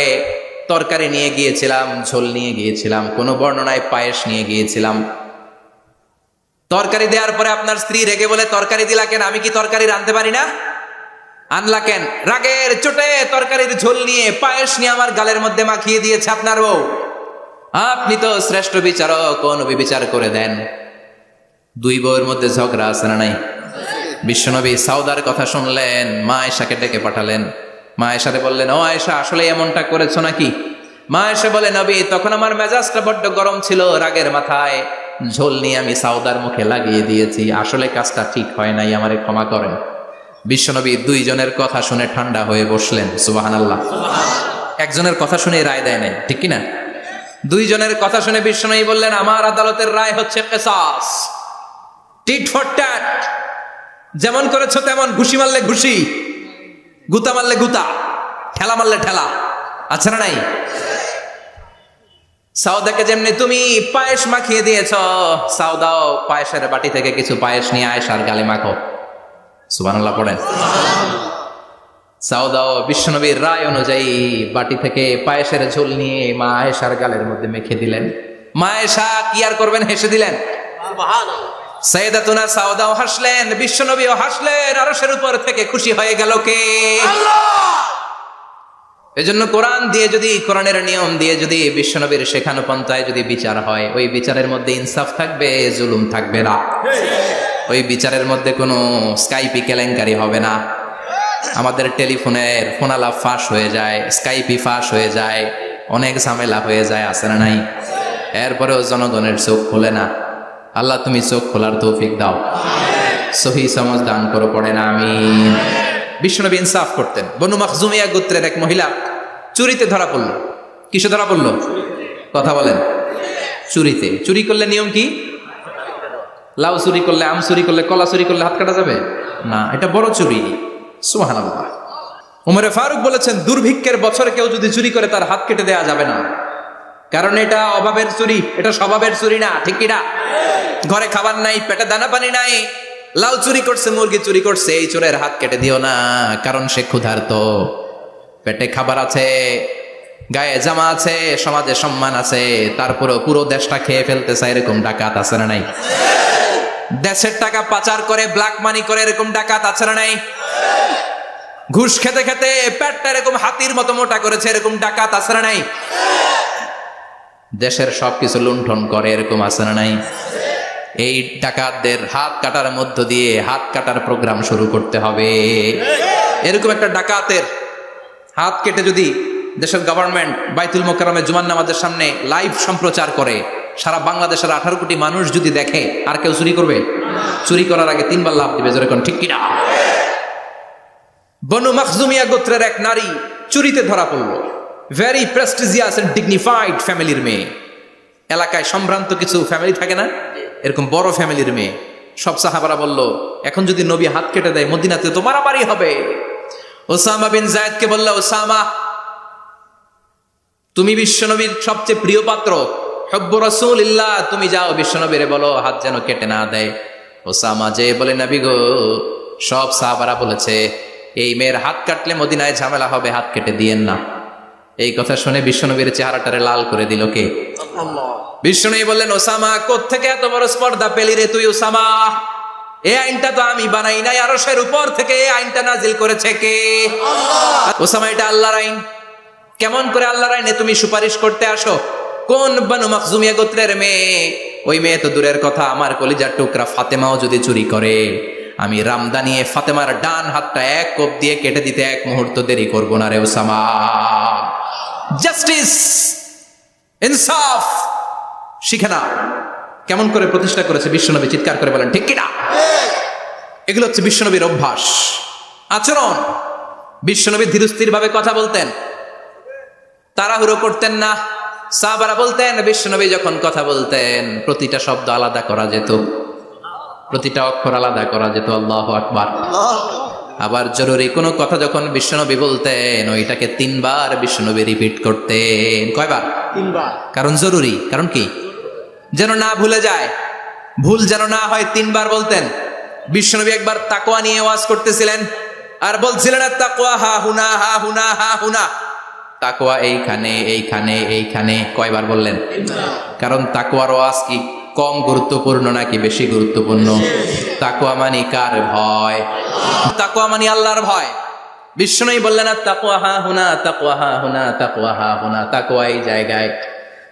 তরকারি নিয়ে গিয়েছিলাম, ঝোল নিয়ে গিয়েছিলাম, কোন বর্ণনায় পায়েস নিয়ে গিয়েছিলাম। তরকারি দেওয়ার পরে আপনার স্ত্রী রেগে বলে, তরকারি দিলা কেন? আমি কি তরকারি রাঁধতে পারি না? আনলা কেন? রাগের চোটে তরকারির ঝোল নিয়ে পায়েস নিয়ে আমার গালের মধ্যে মাখিয়ে দিয়েছে আপনার বউ। আপনি তো শ্রেষ্ঠ বিচারক, কোন বিচার করে দেন। দুই বউয়ের মধ্যে ঝগড়া আছে না নাই? বিশ্বনবী সাউদার কথা শুনলেন, মা আয়েশাকে ডেকে পাঠালেন। মা আয়েশারে বললেন, ও আয়েশা, আসলে এমনটা করেছো নাকি? মা আয়েশা বলে, নবী, তখন আমার মেজাজটা বড্ড গরম ছিল, রাগের মাথায় ঝোল নিয়ে আমি সাউদার মুখে লাগিয়ে দিয়েছি, আসলে কাজটা ঠিক হয় নাই, আমারে ক্ষমা করেন। বিশ্বনবী দুইজনের কথা শুনে ঠান্ডা হয়ে বসলেন। সুবহানাল্লাহ। একজনের কথা শুনে রায় দেয় নাই, ঠিক কিনা? দুইজনের কথা শুনে বিশ্বনবী বললেন, আমার আদালতের রায় হচ্ছে কিসাস, টিট ফর ট্যাট। যেমন করেছো তেমন, ঘুষি মারলে ঘুষি, গুতা মারলে গুতা, ঠেলা মারলে ঠেলা, আচ্ছা না নাই? সাউদাকে যেমনি তুমি পায়েস মাখিয়ে দিয়েছ, সাউদাও পায়েসের বাটি থেকে কিছু পায়েস নিয়ে আয়েশার গালে মাখো। সুবহানাল্লাহ পড়েন। সাউদাও বিশ্বনবীর রায় অনুযায়ী বাটি থেকে পায়েসের ঝোল নিয়ে মা আয়েশার গালের মধ্যে মেখে দিলেন। মা আয়েশা কি আর করবেন, হেসে দিলেন। সাইয়েদাতুনা সাউদাও হাসলেন, বিশ্বনবীও হাসলেন। আরশের উপর থেকে খুশি হয়ে গেল কে? আল্লাহ। এজন্য কোরআন দিয়ে যদি, কোরআনের নিয়ম দিয়ে যদি, বিশ্বনবীর শেখানো পন্থায় যদি বিচার হয়, ওই বিচারের মধ্যে ইনসাফ থাকবে, জুলুম থাকবে না। ওই বিচারের মধ্যে কোনো স্কাইপি কেলেঙ্কারি হবে না। আমাদের টেলিফোনের ফোনালাপ ফাঁস হয়ে যায়, স্কাইপি ফাঁস হয়ে যায়, অনেক ঝামেলা হয়ে যায়, আছে না নাই? এরপরেও জনগণের চোখ খোলে না। আল্লাহ তুমি চোখ খোলার তৌফিক দাও, সহি সমঝ দান করো, পড়ে না আমিন। বিশ্বনবী ইনসাফ করতেন। বনু মাখজুমিয়া গোত্রের এক মহিলা চুরিতে ধরা পড়ল। কিসে ধরা পড়ল? কথা বলেন। চুরিতে। চুরি করলে নিয়ম কি? লাউ চুরি করলে, আম চুরি করলে, কলা চুরি করলে হাত কাটা যাবে না, এটা বড় চুরি। সুবহানাল্লাহ। উমরে ফারুক বলেছেন, দুর্ভিক্ষের বছরে কেউ যদি চুরি করে তার হাত কেটে দেওয়া যাবে না, কারণ এটা অভাবের চুরি, এটা স্বভাবের চুরি না, ঠিক কিনা? ঘরে খাবার নাই, পেটে দানা পানি নাই, লাউ চুরি করছে, মুরগি চুরি করছে, এই চোরের হাত কেটে দিও না, কারণ সে ক্ষুধার্ত। পেটে খাবার আছে, গায়ে জামা আছে, সমাজে সম্মান আছে, তারপরে পুরো দেশটা খেয়ে ফেলতেছে, এরকম ডাকাত আছে না নাই? দেশের টাকা পাচার করে, ব্ল্যাক মানি করে, এরকম ডাকাত আছে না নাই? ঘুষ খেতে খেতে পেটটা এরকম হাতির মতো মোটা করেছে, এরকম ডাকাত আছে না নাই? দেশের সবকিছু লুণ্ঠন করে, এরকম আছে না নাই? এই ডাকাতদের হাত কাটার মধ্য দিয়ে হাত কাটার প্রোগ্রাম শুরু করতে হবে। এরকম একটা ডাকাতের হাত কেটে যদি দেশের গভর্নমেন্ট বাইতুল মোকাররমে জুমার নামাজের সামনে লাইভ সম্প্রচার করে, সারা বাংলাদেশের 18 কোটি মানুষ যদি দেখে, আর কেউ চুরি করবে? চুরি করার আগে 3 বার লাভ দিবে, যেরকম, ঠিক কিনা? বনু মাখজুমিয়া গোত্রের এক নারী চুরিতে ধরা পড়ল। ভেরি প্রেস্টিজিয়াস এন্ড ডিগনিফাইড ফ্যামিলির মেয়ে। এলাকায় সম্ভ্রান্ত কিছু ফ্যামিলি থাকে না, এরকম বড় ফ্যামিলির মেয়ে। সব সাহাবারা বলল, এখন যদি নবী হাত কেটে দেয় মদিনাতে তো মারামারি হবে। ওসামা বিন যায়েদকে বলল, ওসামা, তুমি বিশ্বনবীর সবচেয়ে প্রিয় পাত্র, হুব্বু রাসূলিল্লাহ, তুমি যাও বিশ্বনবীরে বলো হাত যেন কেটে না দেয়। ওসামা যে বলে, নবী গো, সব সাহাবারা বলেছে এই মেয়ের হাত কাটলে মদিনায় ঝামেলা হবে, হাত কেটে দিয়েন না। এই কথা শুনে বিশ্বনবীর চেহারাটারে লাল করে দিল কে? আল্লাহ। বিশ্বনবী বললেন, ওসামা, কোত্থেকে এত বড় স্পর্ধা পেলি রে তুই ওসামা? এই আইনটা তো আমি বানাই নাই, আরশের উপর থেকে এই আইনটা নাজিল করেছে কে? আল্লাহ। ওসামা, এটা আল্লাহর আইন। কেমন করে আল্লাহর আইনে তুমি সুপারিশ করতে আসো? কোন বনু মাখজুমিয়া গোত্রের মেয়ে? ওই মেয়ে তো দূরের কথা, আমার কলিজার টুকরা ফাতেমাও যদি চুরি করে, আমি রামদা নিয়ে ফাতেমার ডান হাতটা এক কোপ দিয়ে কেটে দিতে 1 মুহূর্ত দেরি করব না রে ওসামা। জাস্টিস, ইনসাফ শিখে না। কেমন করে প্রতিষ্ঠা করেছে বিশ্বনবী, চিৎকার করে বলেন, ঠিক কিনা? এগুলো হচ্ছে বিশ্বনবীর অভ্যাস, আচরণ। বিশ্বনবী ধীরস্থির ভাবে কথা বলতেন, তাড়াহুড়ো করতেন না। সাহাবারা বলতেন, বিশ্বনবী যখন কথা বলতেন প্রতিটা শব্দ আলাদা করা যেত, প্রতিটা অক্ষর আলাদা করা যেত। আল্লাহু আকবার। আবার জরুরি কোনো কথা যখন বিশ্বনবী বলতেন, ওইটাকে 3 বার বিশ্বনবী রিপিট করতেন। কয়বার? 3 বার। কারণ জরুরি, কারণ কি? যেন না ভুলে যায়, ভুল যেন না হয়, 3 বার বলতেন। বিশ্বনবী একবার তাকওয়া নিয়ে ওয়াজ করতেছিলেন, আর বলছিলেন, তাকওয়া হা হুনা, হা হুনা, হা হুনা। তাকওয়া এইখানে, এইখানে, এইখানে। কয়বার বললেন? কারণ তাকওয়ার ওয়াজ কি? কম গুরুত্বপূর্ণ নাকি বেশি গুরুত্বপূর্ণ? তাকওয়া মানে কার ভয়? তাকওয়া মানে আল্লাহর ভয়। বিষ্ণুই বললেন তাকওয়া হা হুনা, তাকওয়া হা হুনা, তাকওয়া হা হুনা, তাকওয়া এই জায়গায়,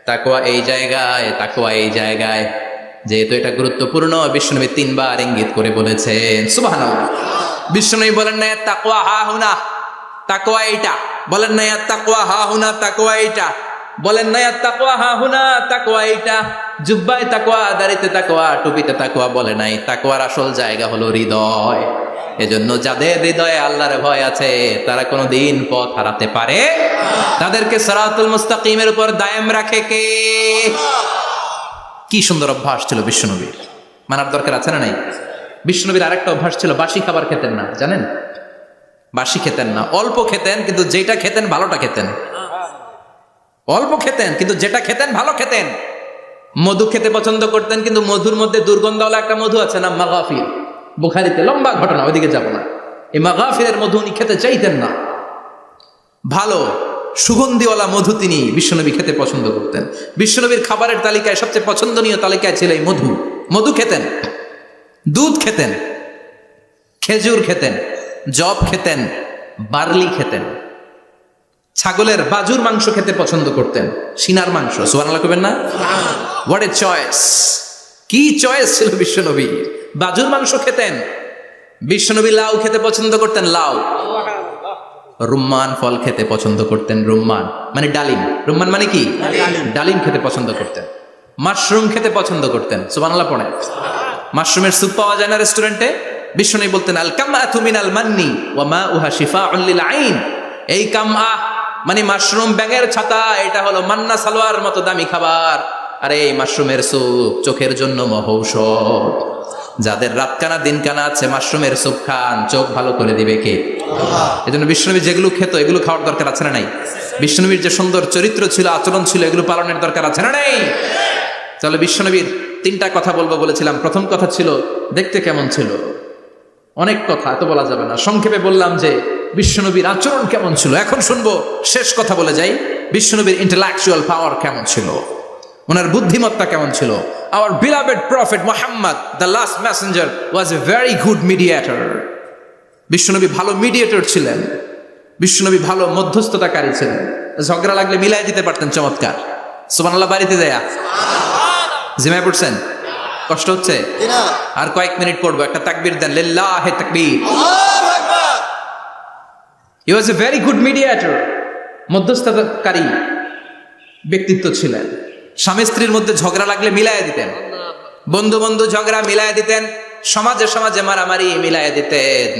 তাকওয়া এই জায়গায়, তাকওয়া এই জায়গায়। যেহেতু এটা গুরুত্বপূর্ণ, বিষ্ণুনবী 3 বার ইঙ্গিত করে বলেছেন। সুবহানাল্লাহ। বিষ্ণুনবী বলেন না তাকওয়া হা হুনা, তাকওয়া এইটা। বলেন না তাকওয়া হা হুনা, তাকওয়া এইটা। বলেন না তাকওয়া হা হুনা, তাকওয়া এইটা। জুব্বায় তাকওয়া, দাড়িতে তাকওয়া, টুপিতে তাকওয়া বলে নাই। তাকওয়ার আসল জায়গা হলো হৃদয়। এজন্য যাদের হৃদয়ে আল্লাহর ভয় আছে তারা কোনোদিন পথ হারাতে পারে, তাদেরকে সিরাতুল মুস্তাকিমের উপর দায়েম রাখে কে? কি সুন্দর অভ্যাস ছিল বিশ্বনবীর, মানার দরকার আছে না নাই? বিশ্বনবীর আরেকটা অভ্যাস ছিল, বাসি খাবার খেতেন না, জানেন? বাসি খেতেন না, অল্প খেতেন, কিন্তু যেটা খেতেন ভালোটা খেতেন। অল্প খেতেন কিন্তু যেটা খেতেন ভালো খেতেন। মধু খেতে পছন্দ করতেন, কিন্তু মধুর মধ্যে দুর্গন্ধওয়ালা একটা মধু আছে না, মাগাফির। বুখারীতে লম্বা ঘটনা, ওইদিকে যাব না। এই মাগাফিরের মধু উনি খেতে চাইতেন না। ভালো সুগন্ধিওয়ালা মধু তিনি বিশ্বনবী খেতে পছন্দ করতেন। বিশ্বনবীর খাবারের তালিকায় সবচেয়ে পছন্দনীয় তালিকায় ছিল এই মধু। মধু খেতেন, দুধ খেতেন, খেজুর খেতেন, জব খেতেন, বার্লি খেতেন, ছাগলের বাজুর মাংস খেতে পছন্দ করতেন, সিনার মাংস। সুবহানাল্লাহ কইবেন না? What a choice! কি চয়েস ছিল বিশ্বনবীর! বাজুর মাংস খেতেন। বিশ্বনবী লাউ খেতে পছন্দ করতেন, লাউ। রুম্মান ফল খেতে পছন্দ করতেন, রুম্মান মানে ডালিম। রুম্মান মানে কি? ডালিম খেতে পছন্দ করতেন। মাশরুম খেতে পছন্দ করতেন। সুবহানাল্লাহ পড়েন। মাশরুমের স্যুপ পাওয়া যায় না রেস্টুরেন্টে? বিশ্বনবী বলতেন আল কামআতু মিনাল মান্নি ওয়া মাউহা শিফাউন লিল আইন। এই কামআ মানে মাশরুম, ব্যাঙের ছাতা, এটা হলো মান্না সালোয়ার মতো দামি খাবার। আর এই মাশরুমের স্যুপ চোখের জন্য মহৌষধ। যাদের রাত কানা দিন কানা আছে, মাশরুমের স্যুপ খান, চোখ ভালো করে দিবে কে? এজন্য বিশ্বনবী যেগুলো খেত এগুলো খাওয়ার দরকার আছে না নাই? বিশ্বনবীর যে সুন্দর চরিত্র ছিল, আচরণ ছিল, এগুলো পালনের দরকার আছে না নাই? তাহলে বিশ্বনবীর 3টা কথা বলবো বলেছিলাম। প্রথম কথা ছিল দেখতে কেমন ছিল। অনেক কথা এত বলা যাবে না, সংক্ষেপে বললাম যে বিশ্বনবীর আচরণ কেমন ছিল। এখন শুনবো, শেষ কথা বলে যাই, বিশ্বনবীর ইন্টেলেকচুয়াল পাওয়ার কেমন ছিল, ওনার বুদ্ধিমত্তা কেমন ছিল। Our beloved prophet Muhammad, the last messenger, was a very good mediator. বিশ্বনবী ভালো মিডিয়েটর ছিলেন। বিশ্বনবী ভালো মধ্যস্থতাকারী ছিলেন। ঝগড়া লাগলে মিলাই দিতে পারতেন চমৎকার। সুবহানাল্লাহ। বাড়িতে যায়া জিমায় পড়ছেন? কষ্ট হচ্ছে? আর কয়েক মিনিট পড়বো, একটা তাকবীর দেন, লিল্লাহি তাকবীর। He was a very good mediator. মধ্যস্থতাকারী ব্যক্তিত্ব ছিলেন। স্বামী স্ত্রীর মধ্যে ঝগড়া লাগলে মিলাইয়া দিতেন, বন্ধু বন্ধু ঝগড়া মিলাইয়া দিতেন, সমাজে সমাজে মারামারি মিলাইয়া দিতেন।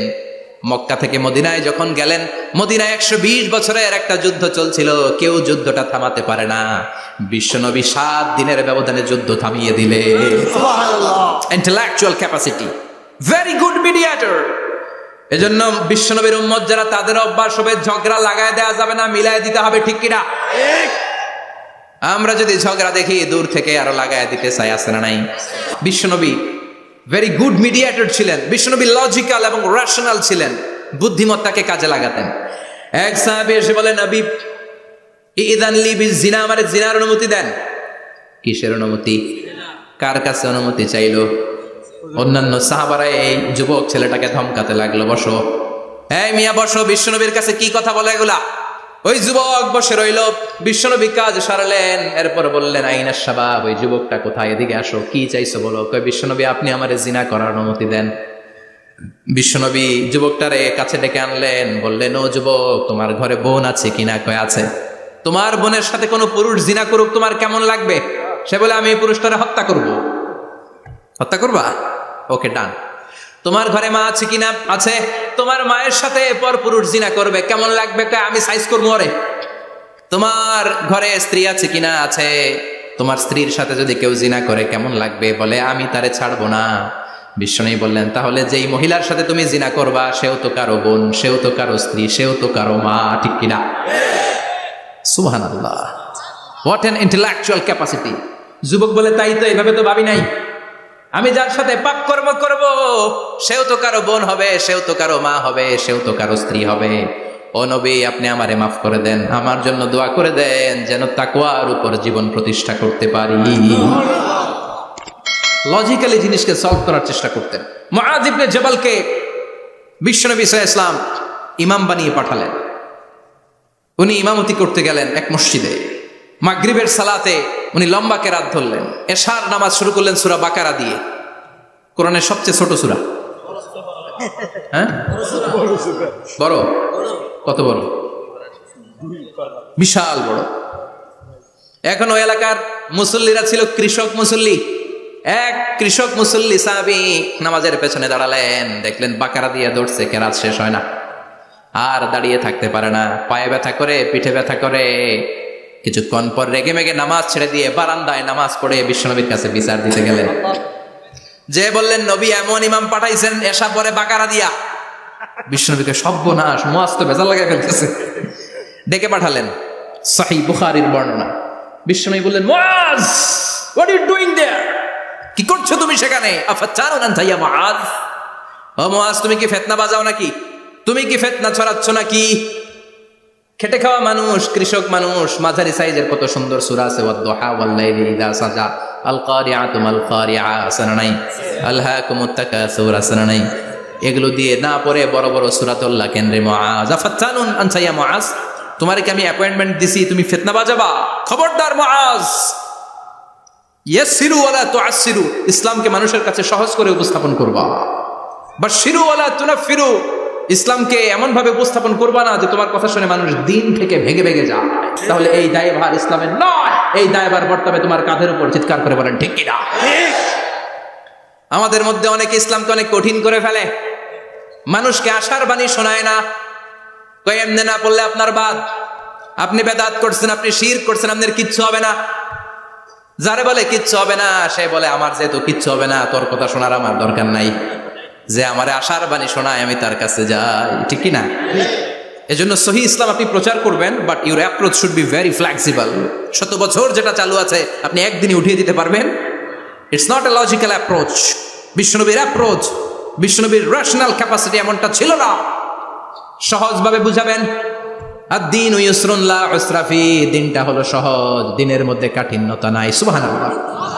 মক্কা থেকে মদিনায় যখন গেলেন, মদিনায় 120 বছরের একটা যুদ্ধ চলছিল, কেউ যুদ্ধটা থামাতে পারে না। বিশ্বনবী 7 দিনের ব্যবধানে যুদ্ধ থামিয়ে দিলেন। Intellectual capacity, very good mediator. এজন্য বিশ্বনবীর উম্মত যারা, তাদের অভ্যাস হবে ঝগড়া লাগায় দেওয়া যাবে না, মিলাইয়া দিতে হবে। ঠিক কিনা? আমরা যদি ঝগড়া দেখি দূর থেকে আরো লাগায় দিতে চাই, আছে না নাই? বিশ্বনবী ভেরি গুড মিডিয়েটর ছিলেন। বিশ্বনবী লজিক্যাল এবং রেশনাল ছিলেন, বুদ্ধিমত্তাকে কাজে লাগাতেন। এক সাহাবী এসে বলেন, নবী ইযান লি বিজিনা, আমারে জিনার অনুমতি দেন। কিসের অনুমতি? কার কাছে অনুমতি চাইলো? অন্যান্য সাহাবারা এই যুবক ছেলেটাকে ধমকাতে লাগলো, বসো, এই মিয়া বসো। বিশ্বনবীর কাছে কি কথা বলে এগুলা? ওই যুবক বসে রইল। বিশ্বনবী কাজ সারলেন, এরপর বললেন আইনাস শাবাব, ওই যুবকটা কোথায়, এদিকে আসো, কি চাইছো বলো। কয় বিশ্বনবী আপনি আমারে জিনা করার অনুমতি দেন। বিশ্বনবী যুবকটারে কাছে ডেকে আনলেন, বললেন ও যুবক, তোমার ঘরে বোন আছে কিনা? কয় আছে। তোমার বোনের সাথে কোনো পুরুষ জিনা করুক তোমার কেমন লাগবে? সে বলে আমি এই পুরুষটারে হত্যা করব। হত্যা করবা? ওকে, ডান। তোমার ঘরে মা আছে কিনা? আছে। তোমার মায়ের সাথে পর পুরুষ জিনা করবে, কেমন লাগবে? আমি সাইজ করবো ওরে। তোমার ঘরে স্ত্রী আছে কিনা? আছে। তোমার স্ত্রীর সাথে যদি কেউ জিনা করে কেমন লাগবে? বলে আমি তারে ছাড়বো না। বিশ্বনবী বললেন, তাহলে যেই মহিলার সাথে তুমি জিনা করবা সেও তো কারো বোন, সেও তো কারো স্ত্রী, সেও তো কারো মা। ঠিক কিনা? সুবহানাল্লাহ। What an intellectual capacity. যুবক বলে, তাই তো, এইভাবে তো ভাবি নাই। আমি যার সাথে পাপ কর্ম করব সেও তো কারো বোন হবে, সেও তো কারো মা হবে, সেও তো কারো স্ত্রী হবে। ও নবী, আপনি আমারে মাফ করে দেন, আমার জন্য দোয়া করে দেন যেন তাকওয়ার উপর জীবন প্রতিষ্ঠা করতে পারি। লজিক্যালি জিনিসকে সলভ করার চেষ্টা করতেন। মুআয ইবনে জাবালকে বিশ্বনবী সাল্লাল্লাহু আলাইহি ওয়াসাল্লাম ইমাম বানিয়ে পাঠালেন। উনি ইমামতি করতে গেলেন এক মসজিদে। মাগরিবের সালাতে উনি লম্বা কেরাত ধরলেন। এশার নামাজ শুরু করলেন সূরা বাকারা দিয়ে, কোরআনের সবচেয়ে ছোট সূরা। হ্যাঁ, বড়? কত বড়? বিশাল বড়। এখন ওই এলাকার মুসল্লিরা ছিল কৃষক মুসল্লি। এক কৃষক মুসল্লি সাহাবী নামাজের পেছনে দাঁড়ালেন, দেখলেন বাকারা দিয়ে দৌড়ছে, কেরাত শেষ হয় না, আর দাঁড়িয়ে থাকতে পারে না, পায়ে ব্যথা করে, পিঠে ব্যথা করে। কিছুক্ষণ পর রেগে মেগে নামাজ ছেড়ে দিয়ে বারান্দায় নামাজ পড়ে বিশ্বনবীর কাছে বিচার দিতে গেলেন। যে বললেন, নবী এমন ইমাম পাঠাইছেন এসা পরে বাকারা দিয়া। বিশ্বনবীকে সর্বনাশ, মুআয তো ভেজাল লাগাই ফেলতেছে। ডেকে পাঠালেন, সহিহ বুখারীর বর্ণনা। বিশ্বনবী বললেন, মুআয, হোয়াট আর ইউ ডুইং দেয়ার? কি করছো তুমি সেখানে? আফাতানুন আনতা ইয়া মুআয? ও মুআয, তুমি কি ফিতনা বাজাও নাকি? তুমি কি ফিতনা ছড়াচ্ছ নাকি? খেটে খাওয়া মানুষ, কৃষক মানুষ, মাঝারি সাইজের কত সুন্দর সূরা আছে, ওয়াদ-দুহা ওয়াল-লাইলি ইযা সাজা, আল কারিআতু মাল কারিআ, আসনা নাই, আলহাকুমুত তাকাসুর, আসনা নাই। এগুলো দিয়ে না পড়ে বড় বড় সূরাতুল্লাহ কেন রে মুআয? আফাতানুন আনতা ইয়া মুআয? তোমারে কি আমি অ্যাপয়েন্টমেন্ট দিছি, তুমি ফিতনা বাজাবা? খবরদার মুআয, ইয়াসসিরু ওয়ালা তুআসসিরু, ইসলামকে মানুষের কাছে সহজ করে উপস্থাপন করবা। বাশশিরু ওয়ালা তুনাফিরু, ইসলামকে এমন ভাবে উপস্থাপন করবা না যে তোমার কথা শুনে মানুষ দিন থেকে ভেগে ভেগে যায়। তাহলে এই দায়ভার ইসলামের নয়, এই দায়ভার বর্তাবে তোমার কাঁধের উপর। চিৎকার করে বলেন ঠিক কিনা? আমাদের মধ্যে অনেকে ইসলামকে অনেক কঠিন করে ফেলে, মানুষকে আশার বাণী শোনায় না। কই এমনি না পড়লে আপনার বাদ, আপনি বেদাত করছেন, আপনি শিরক করছেন, আপনার কিচ্ছু হবে না। যারে বলে কিচ্ছু হবে না, সে বলে আমার যেহেতু কিচ্ছু হবে না, তোর কথা শোনার আমার দরকার নাই। যে আমারে আশার বাণী শোনায় আমি তার কাছে যাই, ঠিক কি না? এজন্য সহিহ ইসলাম আপনি প্রচার করবেন, but your approach should be very flexible. 100 বছর যেটা চালু আছে আপনি একদিনই উঠিয়ে দিতে পারবেন? It's not a logical approach. বিশ্বনবীর অ্যাপ্রোচ, বিশ্বনবীর রেশনাল ক্যাপাসিটি এমনটা ছিল না। সহজভাবে বুঝাবেন। আদ-দীনু ইউসরুন লা উসরা ফি, দিনটা হলো সহজ, দিনের মধ্যে কাঠিন্যতা নাই। সুবহানাল্লাহ।